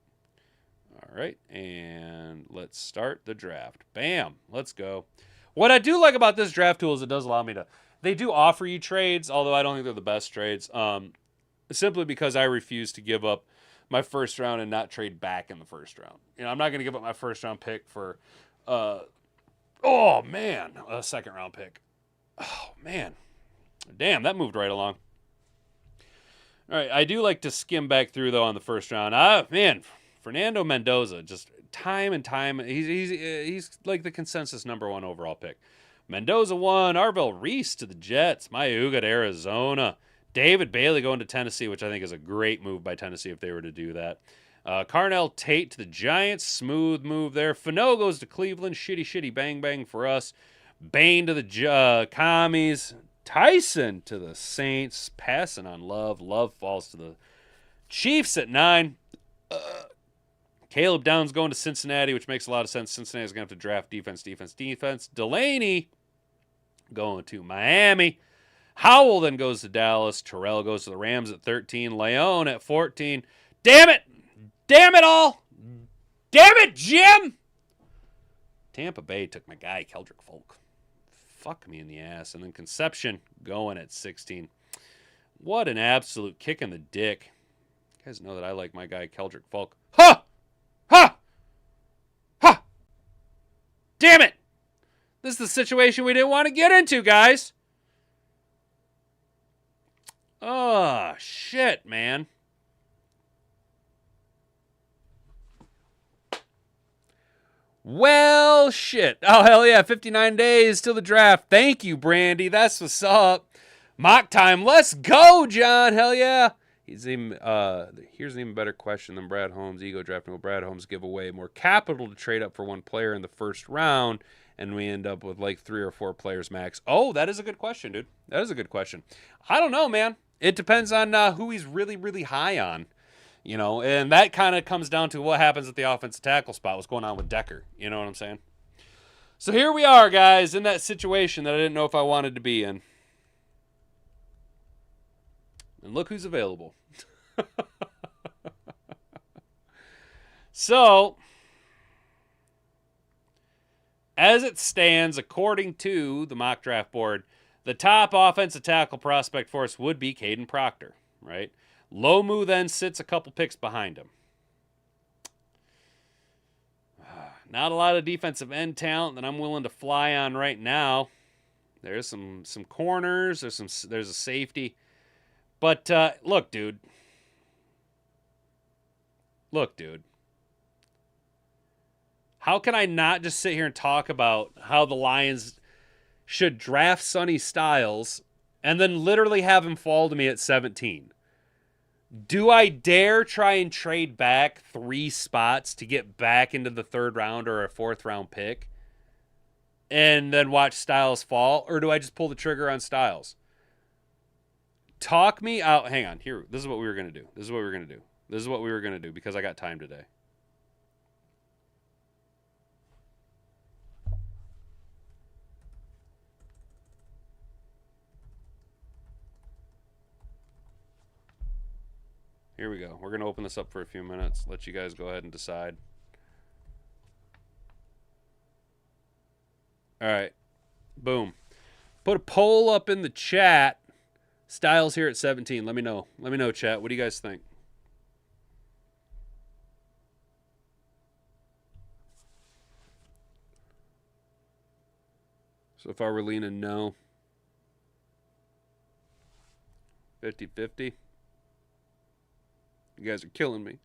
All right, and let's start the draft. Bam, let's go. What I do like about this draft tool is it does allow me to, they do offer you trades, although I don't think they're the best trades, simply because I refuse to give up my first round and not trade back in the first round. I'm not going to give up my first round pick for, a second round pick. Oh, man. Damn, that moved right along. All right, I do like to skim back through, though, on the first round. Fernando Mendoza, just time and time. He's like the consensus number 1 overall pick. Mendoza 1, Arvell Reese to the Jets, Mayuga to Arizona, David Bailey going to Tennessee, which I think is a great move by Tennessee if they were to do that. Carnell Tate to the Giants, smooth move there. Fano goes to Cleveland, shitty, bang for us. Bain to the Commies. Tyson to the Saints, passing on Love. Love falls to the Chiefs at 9. Caleb Downs going to Cincinnati, which makes a lot of sense. Cincinnati's going to have to draft defense. Delaney going to Miami. Howell then goes to Dallas. Terrell goes to the Rams at 13. Leon at 14. Damn it! Damn it all! Damn it, Jim! Tampa Bay took my guy, Keldrick Folk. Fuck me in the ass. And then Conception going at 16. What an absolute kick in the dick. You guys know that I like my guy, Keldrick Folk. Ha! Ha! Ha! Damn it! This is the situation we didn't want to get into, guys. Oh, shit, man. Well, shit. Oh, hell yeah. 59 days till the draft. Thank you, Brandy. That's what's up. Mock time. Let's go, John. Hell yeah. Here's an even better question than Brad Holmes. Ego drafting. Will Brad Holmes give away more capital to trade up for one player in the first round, and we end up with like 3 or 4 players max? Oh, that is a good question, dude. That is a good question. I don't know, man. It depends on who he's really high on. You know, and that kind of comes down to what happens at the offensive tackle spot. What's going on with Decker? You know what I'm saying? So here we are, guys, in that situation that I didn't know if I wanted to be in. And look who's available. So, as it stands, according to the mock draft board, the top offensive tackle prospect for us would be Caden Proctor, right? Lomu then sits a couple picks behind him. Not a lot of defensive end talent that I'm willing to fly on right now. There's some corners. There's a safety. But look, dude. How can I not just sit here and talk about how the Lions should draft Sonny Styles and then literally have him fall to me at 17? Do I dare try and trade back 3 spots to get back into the 3rd round or a 4th round pick and then watch Styles fall? Or do I just pull the trigger on Styles? Talk me out. Hang on. Here. This is what we were going to do. This is what we were going to do because I got time today. Here we go. We're going to open this up for a few minutes. Let you guys go ahead and decide. All right. Boom. Put a poll up in the chat. Styles here at 17. Let me know. Let me know, chat. What do you guys think? So far we're leaning no. 50-50. You guys are killing me.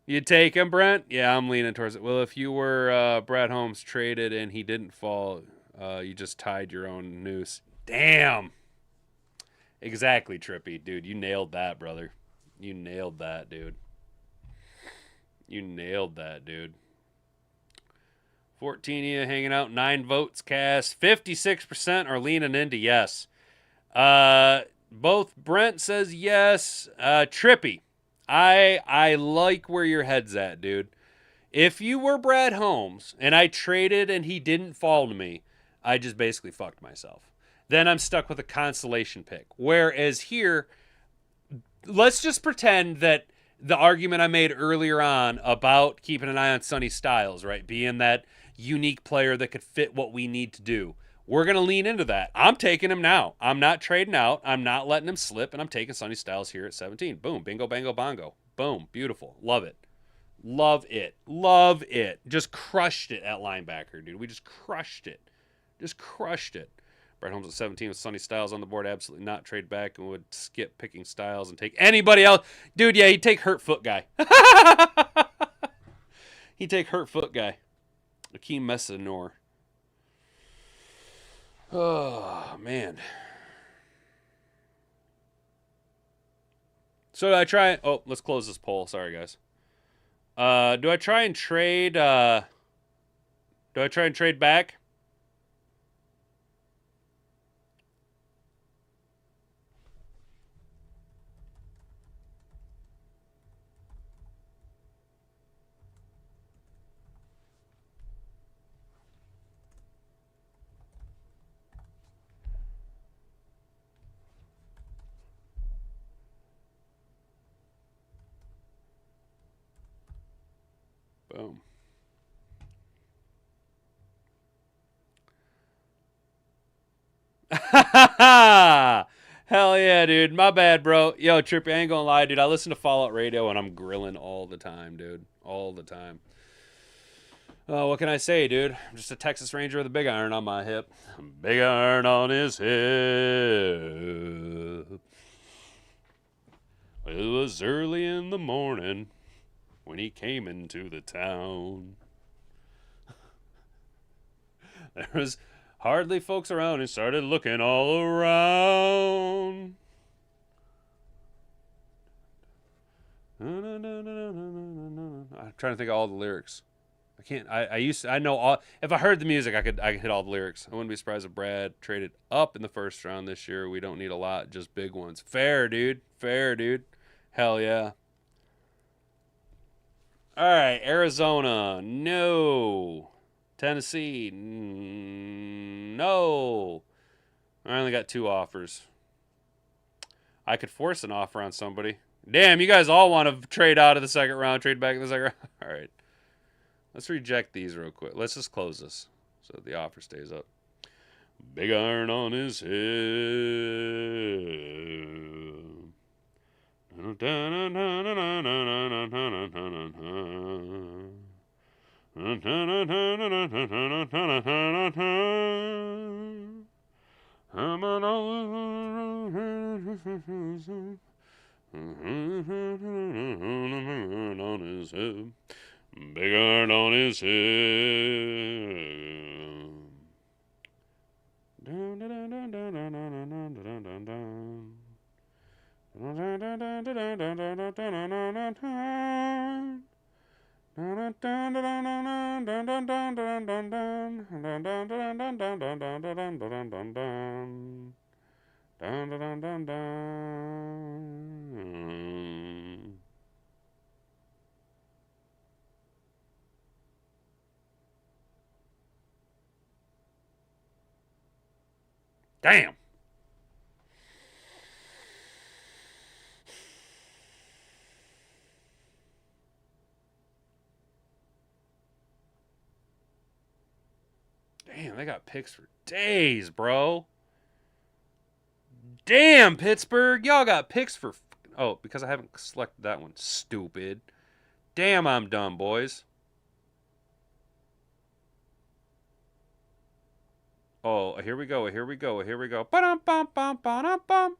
You take him, Brent? Yeah, I'm leaning towards it. Well, if you were Brad Holmes traded and he didn't fall, you just tied your own noose. Damn. Exactly, Trippy. Dude, you nailed that, brother. You nailed that, dude. 14 of you hanging out. 9 votes cast. 56% are leaning into yes. Both Brent says yes. Trippy, I like where your head's at, dude. If you were Brad Holmes and I traded and he didn't fall to me, I just basically fucked myself. Then I'm stuck with a consolation pick. Whereas here, let's just pretend that the argument I made earlier on about keeping an eye on Sonny Styles, right? Being that unique player that could fit what we need to do. We're going to lean into that. I'm taking him now. I'm not trading out. I'm not letting him slip, and I'm taking Sonny Styles here at 17. Boom. Bingo, bango, bongo. Boom. Beautiful. Love it. Love it. Love it. Just crushed it at linebacker, dude. We just crushed it. Brett Holmes at 17 with Sonny Styles on the board. Absolutely not. Trade back and would skip picking Styles and take anybody else. Dude, yeah, he'd take hurt foot guy. He'd take hurt foot guy. Akeem Messinor. Oh, man. So do I try... Oh, let's close this poll. Sorry, guys. Do I try and trade... Do I try and trade back? Boom. Hell yeah, dude. My bad, bro. Yo, Trippy, I ain't gonna lie, dude. I listen to Fallout Radio and I'm grilling all the time, dude. All the time. What can I say, dude? I'm just a Texas Ranger with a big iron on my hip. Big iron on his hip. It was early in the morning when he came into the town. There was hardly folks around and started looking all around. I'm trying to think of all the lyrics. I can't. I know all. If I heard the music, I could hit all the lyrics. I wouldn't be surprised if Brad traded up in the first round this year. We don't need a lot, just big ones. Fair, dude. Fair, dude. Hell yeah. All right, Arizona, no. Tennessee, no. I only got 2 offers. I could force an offer on somebody. Damn, you guys all want to trade out of the second round, trade back in the second round. All right. Let's reject these real quick. Let's just close this so the offer stays up. Big iron on his head. Big iron on his head. Damn. Damn, they got picks for days, bro. Damn, Pittsburgh. Y'all got picks for... Oh, because I haven't selected that one. Stupid. Damn, I'm dumb, boys. Oh, here we go. Here we go. Here we go. Ba-dum-bum-bum-ba-dum-bum.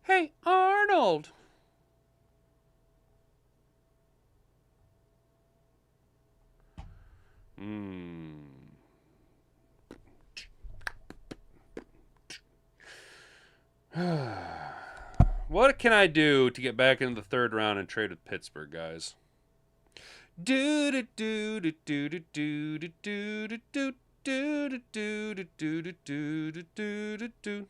Hey, Arnold. What can I do to get back into the third round and trade with Pittsburgh, guys? Do do do do do do do do do do do do do do do do do.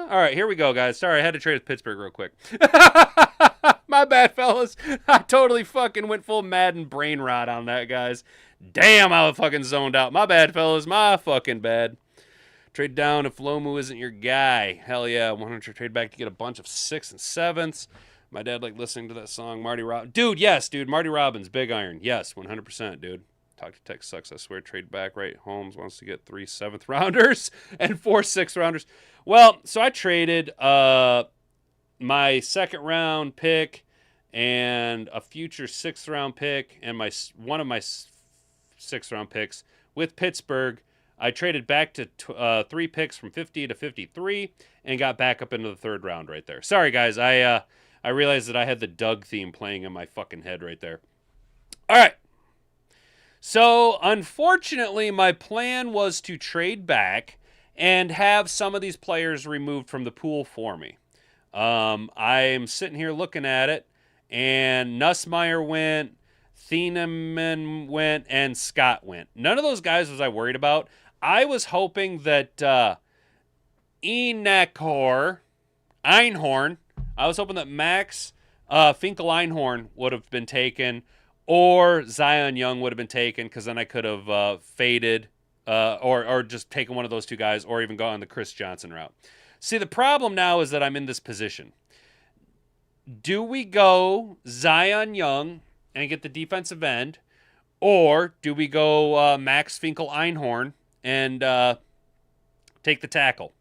All right, here we go, guys. Sorry, I had to trade with Pittsburgh real quick. My bad, fellas. I totally fucking went full Madden brain rot on that, guys. Damn, I was fucking zoned out. My bad, fellas. My fucking bad. Trade down if Lomu isn't your guy. Hell yeah. 100 trade back to get a bunch of 6 and 7s. My dad liked listening to that song, Marty Robbins. Dude, yes, dude. Marty Robbins, Big Iron. Yes, 100%, dude. Talk to Tech sucks. I swear, trade back right. Holmes wants to get 3 7th rounders and 4 6th rounders. Well, so I traded my 2nd round pick and a future 6th round pick and one of my 6th round picks with Pittsburgh. I traded back to 3 picks from 50 to 53 and got back up into the 3rd round right there. Sorry, guys. I realized that I had the Doug theme playing in my fucking head right there. All right. So, unfortunately, my plan was to trade back and have some of these players removed from the pool for me. I'm sitting here looking at it, and Nussmeier went, Thieneman went, and Scott went. None of those guys was I worried about. I was hoping that Einhorn, I was hoping that Max Finkel-Einhorn would have been taken, or Zion Young would have been taken, because then I could have faded or just taken one of those 2 guys, or even gone the Chris Johnson route. See, the problem now is that I'm in this position. Do we go Zion Young and get the defensive end, or do we go Max Finkel-Einhorn and take the tackle?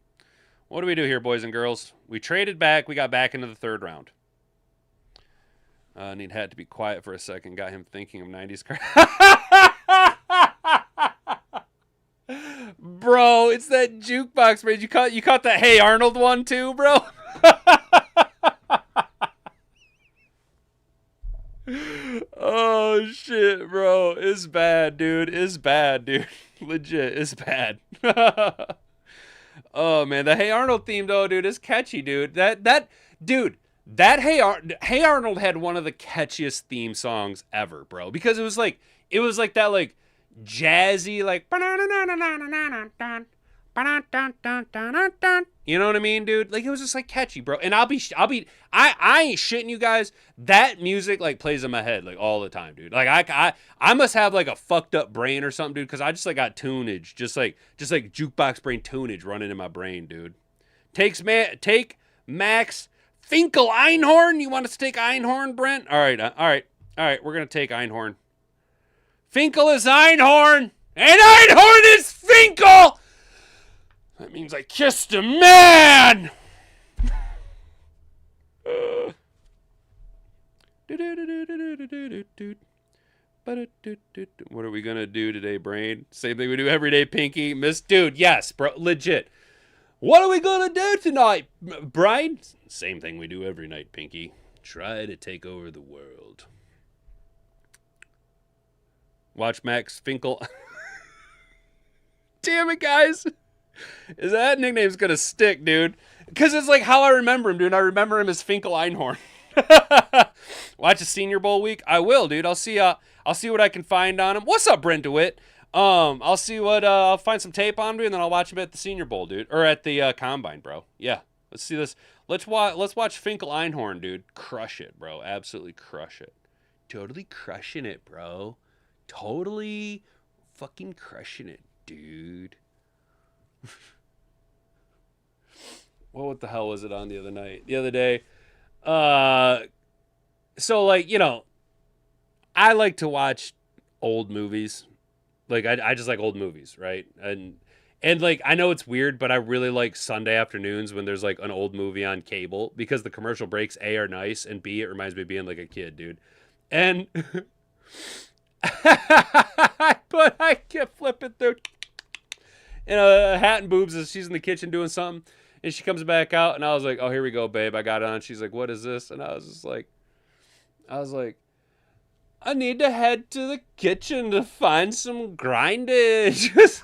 What do we do here, boys and girls? We traded back. We got back into the 3rd round. Need had to be quiet for a second. Got him thinking of 90s crap. Bro, it's that jukebox, man. You caught that Hey Arnold one too, bro? Oh, shit, bro. It's bad, dude. It's bad, dude. Legit, it's bad. Oh, man. The Hey Arnold theme, though, dude, is catchy, dude. Dude, that Hey Arnold had one of the catchiest theme songs ever, bro. Because it was like that, like, jazzy, like, you know what I mean, dude? Like, it was just like catchy, bro. And I ain't shitting you guys. That music like plays in my head like all the time, dude. Like I must have like a fucked up brain or something, dude, because I just like got tunage, just like jukebox brain tunage running in my brain, dude. Take Max Finkel-Einhorn. You want us to take Einhorn, Brent? All right. We're gonna take Einhorn. Finkel is Einhorn, and Einhorn is Finkel. That means I kissed a man. What are we gonna do today, Brain? Same thing we do every day, Pinky. Dude, yes, bro, legit. What are we gonna do tonight, Brain? Same thing we do every night, Pinky. Try to take over the world. Watch Max Finkel. Damn it, guys. Is that nickname's gonna stick, dude? Because it's like how I remember him, dude. I remember him as Finkel-Einhorn. Watch a Senior Bowl week. I will, dude. I'll see what I can find on him. What's up, Brent DeWitt? I'll see what I'll find some tape on me, and then I'll watch him at the Senior Bowl, dude, or at the Combine, bro. Yeah, let's see this. Let's watch Finkel-Einhorn, dude. Crush it, bro. Absolutely crush it. Totally crushing it, bro. Totally fucking crushing it, dude. What the hell was it on the other day? So, like, you know, I like to watch old movies. Like, I just like old movies, right? And like, I know it's weird, but I really like Sunday afternoons when there's like an old movie on cable, because the commercial breaks, A, are nice, and B, it reminds me of being like a kid, dude. And but I kept flipping through, you know, Hat and Boobs, as she's in the kitchen doing something, and she comes back out, and I was like, oh, here we go, babe. I got it on. She's like, what is this? And I was like, I need to head to the kitchen to find some grindage.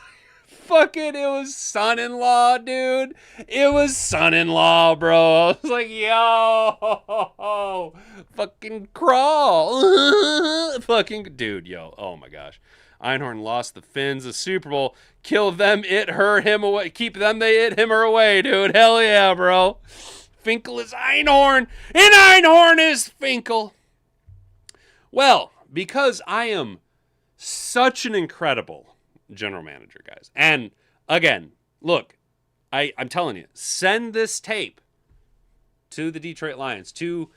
Fucking, it was Son-in-Law, dude. It was Son-in-Law, bro. I was like, yo, fucking crawl. Fucking, dude, yo, oh my gosh. Einhorn lost the Finns the Super Bowl. Kill them, it, her, him away. Keep them, they, it, him, her away, dude. Hell yeah, bro. Finkel is Einhorn, and Einhorn is Finkel. Well, because I am such an incredible general manager, guys. And again, look, I'm telling you, send this tape to the Detroit Lions, to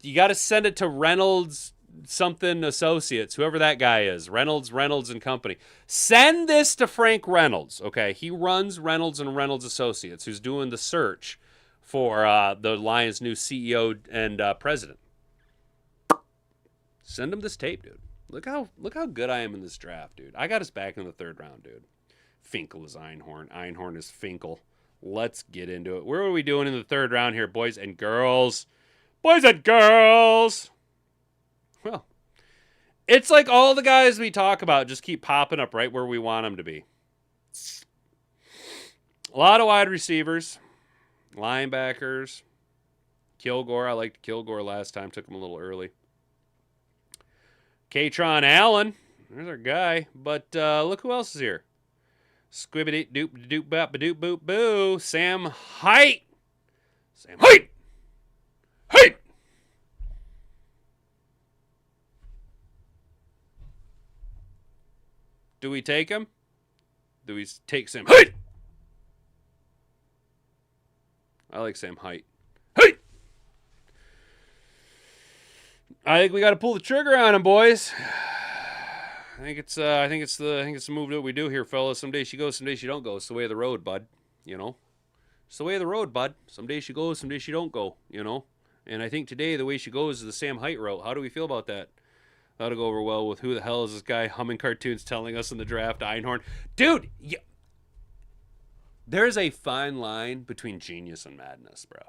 You got to send it to Reynolds something Associates, whoever that guy is. Reynolds and Company. Send this to Frank Reynolds, okay? He runs Reynolds and Reynolds Associates, who's doing the search for the Lions' new CEO and president. Send him this tape, dude. Look how good I am in this draft, dude. I got us back in the 3rd round, dude. Finkel is Einhorn. Einhorn is Finkel. Let's get into it. Where are we doing in the 3rd round here, boys and girls? Boys and girls! Well, it's like all the guys we talk about just keep popping up right where we want them to be. A lot of wide receivers, linebackers, Kilgore. I liked Kilgore last time. Took him a little early. Katron Allen. There's our guy. But look who else is here. Squibbity doop doop bop doop boop boo. Sam Height. Sam Height. Height. Do we take him? Do we take Sam Height? I like Sam Height. Height. I think we got to pull the trigger on him, boys. I think it's the move that we do here, fellas. Some days she goes, some days she don't go. It's the way of the road, bud. You know, it's the way of the road, bud. Some days she goes, some days she don't go. You know, and I think today the way she goes is the Sam Height route. How do we feel about that? That'll go over well with who the hell is this guy humming cartoons telling us in the draft, Einhorn. Dude, there's a fine line between genius and madness, bro.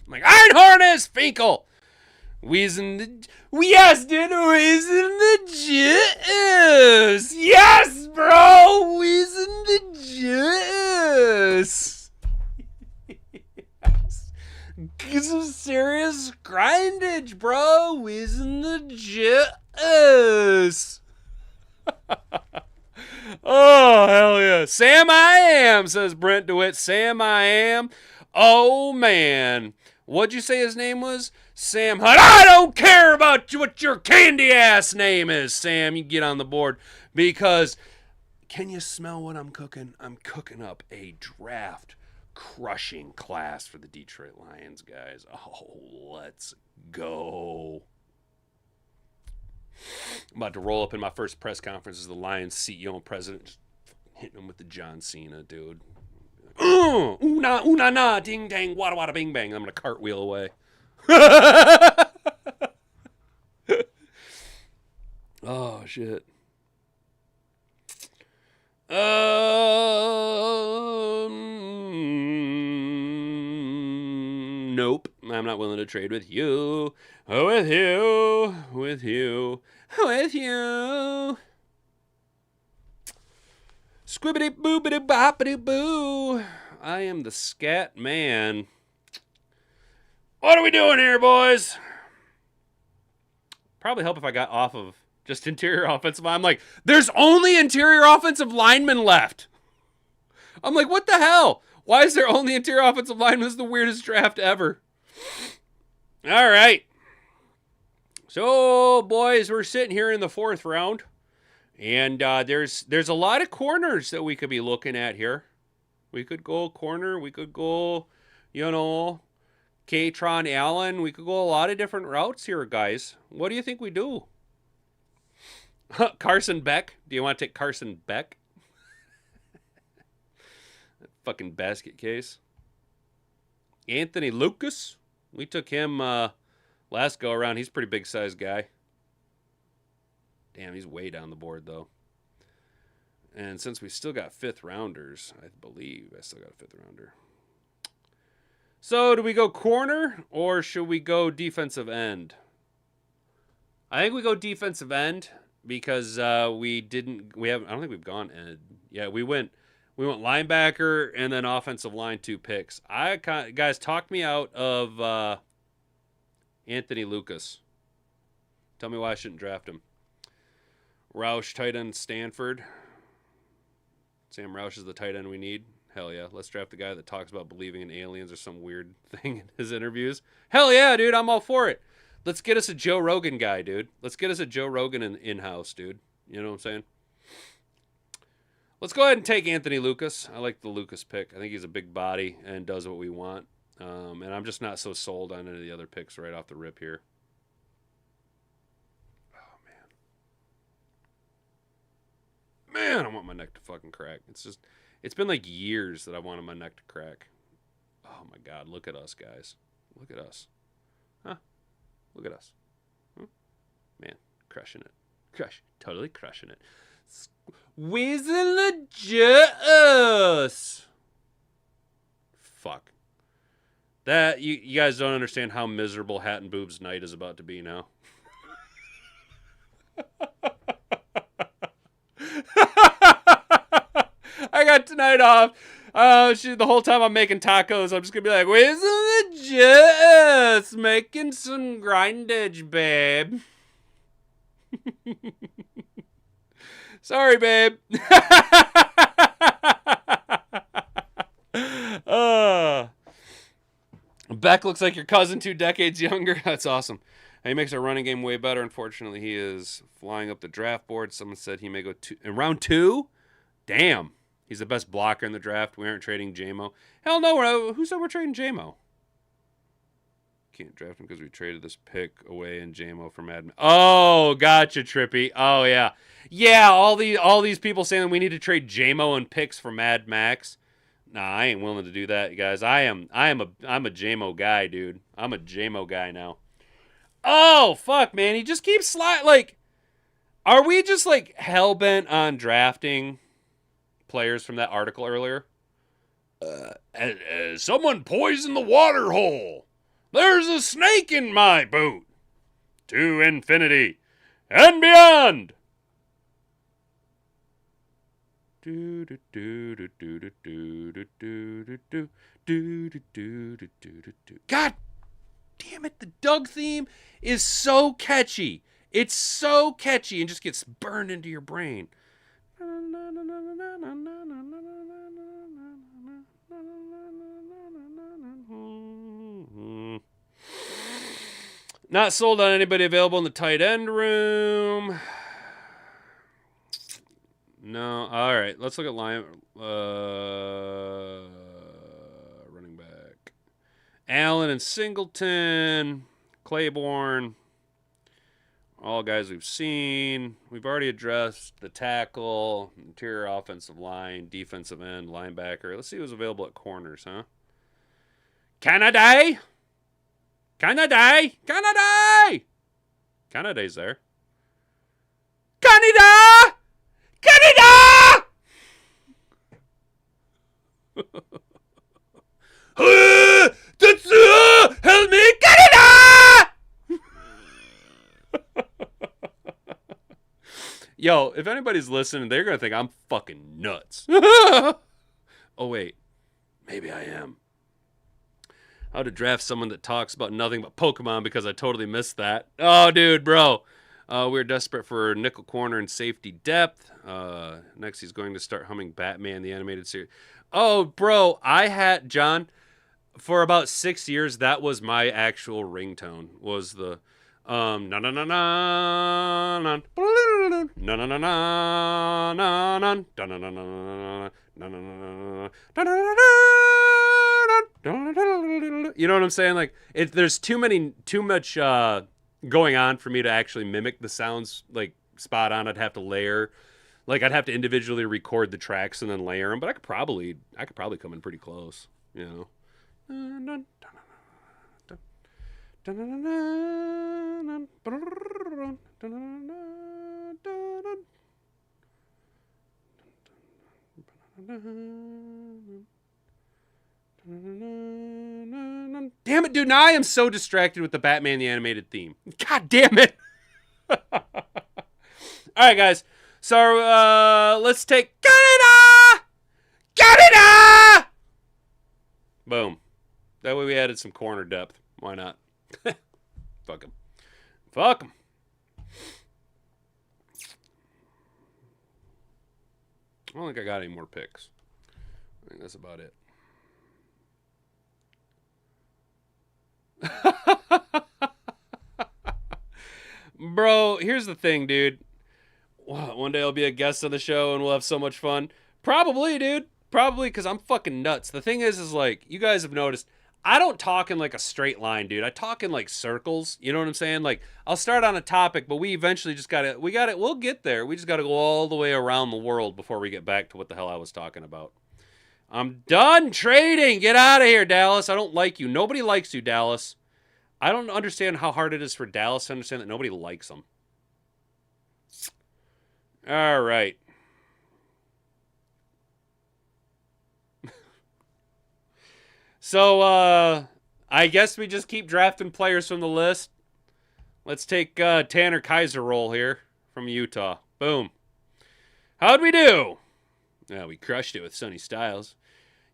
Like, Einhorn is Finkel. Wheezing the... Yes, dude, wheezing the juice. Yes, bro, wheezing the juice. Get some serious grindage, bro. Wheezing the juice. Oh, hell yeah. Sam I am, says Brent DeWitt. Sam I am. Oh, man. What'd you say his name was? Sam Hunt. I don't care about what your candy ass name is, Sam. You get on the board because can you smell what I'm cooking? I'm cooking up a draft crushing class for the Detroit Lions, guys. Oh, let's go. I'm about to roll up in my first press conference as the Lions CEO and president, just hitting him with the John Cena, dude. Ooh na, ding dang, wada wada bing bang. I'm going to cartwheel away. Oh, shit. Nope. I'm not willing to trade with you. With you. Squibbity boobity boppity boo. I am the scat man. What are we doing here, boys? Probably help if I got off of just interior offensive line. I'm like, there's only interior offensive linemen left. I'm like, what the hell? Why is there only interior offensive linemen? This is the weirdest draft ever. All right. So, boys, we're sitting here in the 4th round. And there's a lot of corners that we could be looking at here. We could go corner. We could go, Katron Allen. We could go a lot of different routes here, guys. What do you think we do? Carson Beck. Do you want to take Carson Beck? That fucking basket case. Anthony Lucas. We took him last go around. He's a pretty big sized guy. Damn, he's way down the board, though. And since we still got 5th rounders, I believe I still got a 5th rounder. So, do we go corner or should we go defensive end? I think we go defensive end because I don't think we've gone end. Yeah, we went linebacker and then offensive line 2 picks. Guys, talk me out of Anthony Lucas. Tell me why I shouldn't draft him. Roush, tight end, Stanford. Sam Roush is the tight end we need. Hell yeah. Let's draft the guy that talks about believing in aliens or some weird thing in his interviews. Hell yeah, dude. I'm all for it. Let's get us a Joe Rogan guy, dude. Let's get us a Joe Rogan in-house, dude. You know what I'm saying? Let's go ahead and take Anthony Lucas. I like the Lucas pick. I think he's a big body and does what we want. And I'm just not so sold on any of the other picks right off the rip here. Oh, man, I want my neck to fucking crack. It's been like years that I wanted my neck to crack. Oh my God, look at us, guys. Look at us. Huh? Look at us. Huh? Man, crushing it. Totally crushing it. Squizzle juice. Fuck. That, you guys don't understand how miserable Hat and Boobs night is about to be now. I got tonight off. The whole time I'm making tacos, I'm just gonna be like, "Where's the juice? Making some grindage, babe." Sorry, babe. Beck looks like your cousin 2 decades younger. That's awesome. He makes our running game way better. Unfortunately, he is flying up the draft board. Someone said he may go in round 2. Damn. He's the best blocker in the draft. We aren't trading JMO. Hell no. Who said we're trading JMO? Can't draft him because we traded this pick away in JMO for Mad Max. Oh, gotcha, Trippy. Oh, yeah. Yeah, all these people saying that we need to trade JMO and picks for Mad Max. Nah, I ain't willing to do that, you guys. I'm a JMO guy, dude. I'm a JMO guy now. Oh, fuck, man. He just keeps sliding. Like, are we just, like, hell-bent on drafting players from that article earlier? Someone poisoned the water hole. There's a snake in my boot. To infinity and beyond. God damn it, the Doug theme is so catchy. It's so catchy and just gets burned into your brain. Not sold on anybody available in the tight end room. No. All right. Let's look at running back. Allen and Singleton. Claiborne. All guys we've seen. We've already addressed the tackle, interior offensive line, defensive end, linebacker. Let's see who's available at corners, huh? Canada! Canada's there. Canada! Help me, Canada! Yo, if anybody's listening, they're going to think I'm fucking nuts. Oh, wait. Maybe I am. How to draft someone that talks about nothing but Pokemon because I totally missed that. Oh, dude, bro. We're desperate for nickel corner and safety depth. Next, he's going to start humming Batman, the animated series. Oh, bro, I had, John, for about 6 years, that was my actual ringtone, was the na na na na na na na na na na na na. You know what I'm saying? Like, there's too much going on for me to actually mimic the sounds like spot on. I'd have to layer, like I'd have to individually record the tracks and then layer them. But I could probably come in pretty close. You know. Damn it, dude. Now I am so distracted with the Batman the Animated theme. God damn it. All right, guys. So let's take Canada! Boom. That way we added some corner depth. Why not? Fuck him. Fuck him. I don't think I got any more picks. I think that's about it. Bro, here's the thing, dude. One day I'll be a guest on the show and we'll have so much fun. Probably, dude. Probably, because I'm fucking nuts. The thing is like, you guys have noticed, I don't talk in like a straight line, dude. I talk in like circles. You know what I'm saying? Like I'll start on a topic, but we eventually just we'll get there. We just got to go all the way around the world before we get back to what the hell I was talking about. I'm done trading. Get out of here, Dallas. I don't like you. Nobody likes you, Dallas. I don't understand how hard it is for Dallas to understand that nobody likes them. All right. So, I guess we just keep drafting players from the list. Let's take Tanner Kaiser roll here from Utah. Boom. How'd we do? Yeah, we crushed it with Sonny Styles.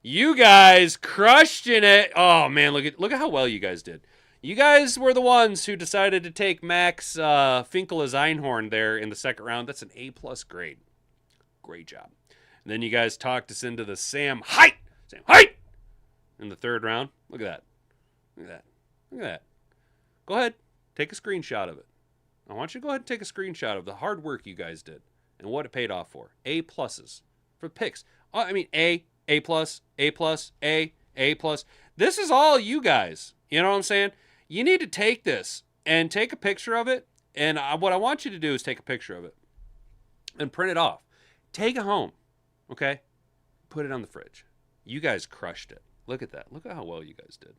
You guys crushed in it. Oh, man, look at how well you guys did. You guys were the ones who decided to take Max Finkel as Einhorn there in the second round. That's an A-plus grade. Great job. And then you guys talked us into the Sam Height in the third round. Look at that. Look at that. Look at that. Go ahead. Take a screenshot of it. I want you to go ahead and take a screenshot of the hard work you guys did and what it paid off for. A-pluses for picks. I mean, A-plus, A-plus, A-plus. This is all you guys. You know what I'm saying? You need to take this and take a picture of it. And what I want you to do is take a picture of it and print it off. Take it home. Okay? Put it on the fridge. You guys crushed it. Look at that. Look at how well you guys did.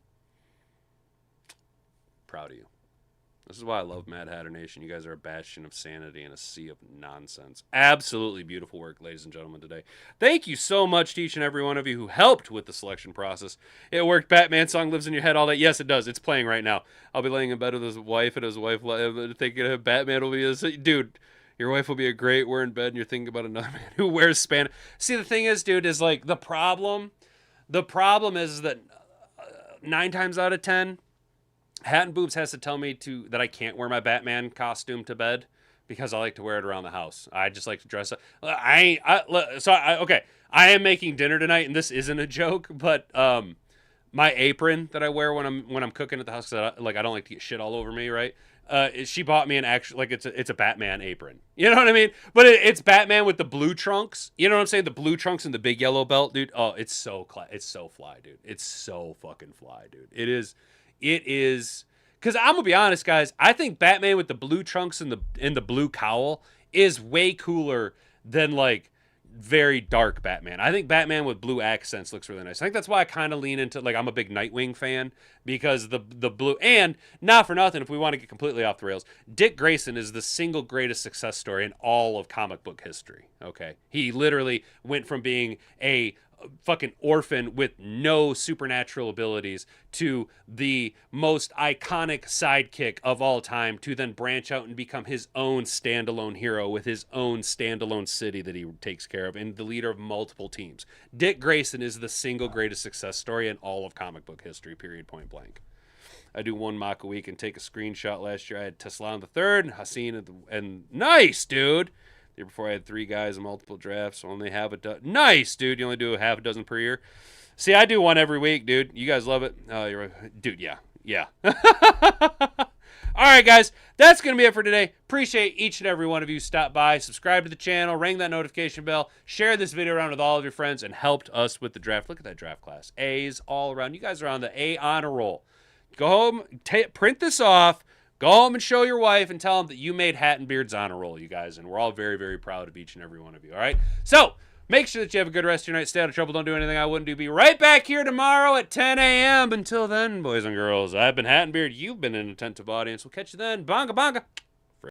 Proud of you. This is why I love Mad Hatter Nation. You guys are a bastion of sanity and a sea of nonsense. Absolutely beautiful work, ladies and gentlemen, today. Thank you so much to each and every one of you who helped with the selection process. It worked. Batman song lives in your head all day. Yes, it does. It's playing right now. I'll be laying in bed with his wife, and his wife thinking Batman will be his... Dude, your wife will be a great... We're in bed, and you're thinking about another man who wears Spanish. See, the thing is, dude, is like the problem is that 9 times out of 10... Hat and Boobs has to tell me that I can't wear my Batman costume to bed because I like to wear it around the house. I just like to dress up. Okay, I am making dinner tonight, and this isn't a joke, but my apron that I wear when I'm cooking at the house, because I don't like to get shit all over me, right? She bought me an actual, like, it's a Batman apron. You know what I mean? But it's Batman with the blue trunks. You know what I'm saying? The blue trunks and the big yellow belt, dude. Oh, it's so fly, dude. It's so fucking fly, dude. It is, because I'm gonna be honest, guys. I think Batman with the blue trunks and the blue cowl is way cooler than like very dark Batman. I think Batman with blue accents looks really nice. I think that's why I kind of lean into, like, I'm a big Nightwing fan because the blue, and not for nothing, if we want to get completely off the rails, Dick Grayson is the single greatest success story in all of comic book history. Okay, he literally went from being a fucking orphan with no supernatural abilities to the most iconic sidekick of all time, to then branch out and become his own standalone hero with his own standalone city that he takes care of and the leader of multiple teams. Dick Grayson is the single greatest success story in all of comic book history, period, point blank. I do one mock a week and take a screenshot. Last year I had Tesla on the third and Hassan and nice, dude. The year before I had 3 guys in multiple drafts, so only have a dozen. Nice, dude. You only do a half a dozen per year. See, I do one every week, dude. You guys love it. Dude, yeah. All right, guys. That's going to be it for today. Appreciate each and every one of you stop by, subscribe to the channel, ring that notification bell, share this video around with all of your friends, and helped us with the draft. Look at that draft class. A's all around. You guys are on the A honor roll. Go home, print this off. Go home and show your wife and tell them that you made Hat and Beard's honor roll, you guys. And we're all very, very proud of each and every one of you, all right? So, make sure that you have a good rest of your night. Stay out of trouble. Don't do anything I wouldn't do. Be right back here tomorrow at 10 a.m. Until then, boys and girls, I've been Hat and Beard. You've been an attentive audience. We'll catch you then. Bonga, bonga.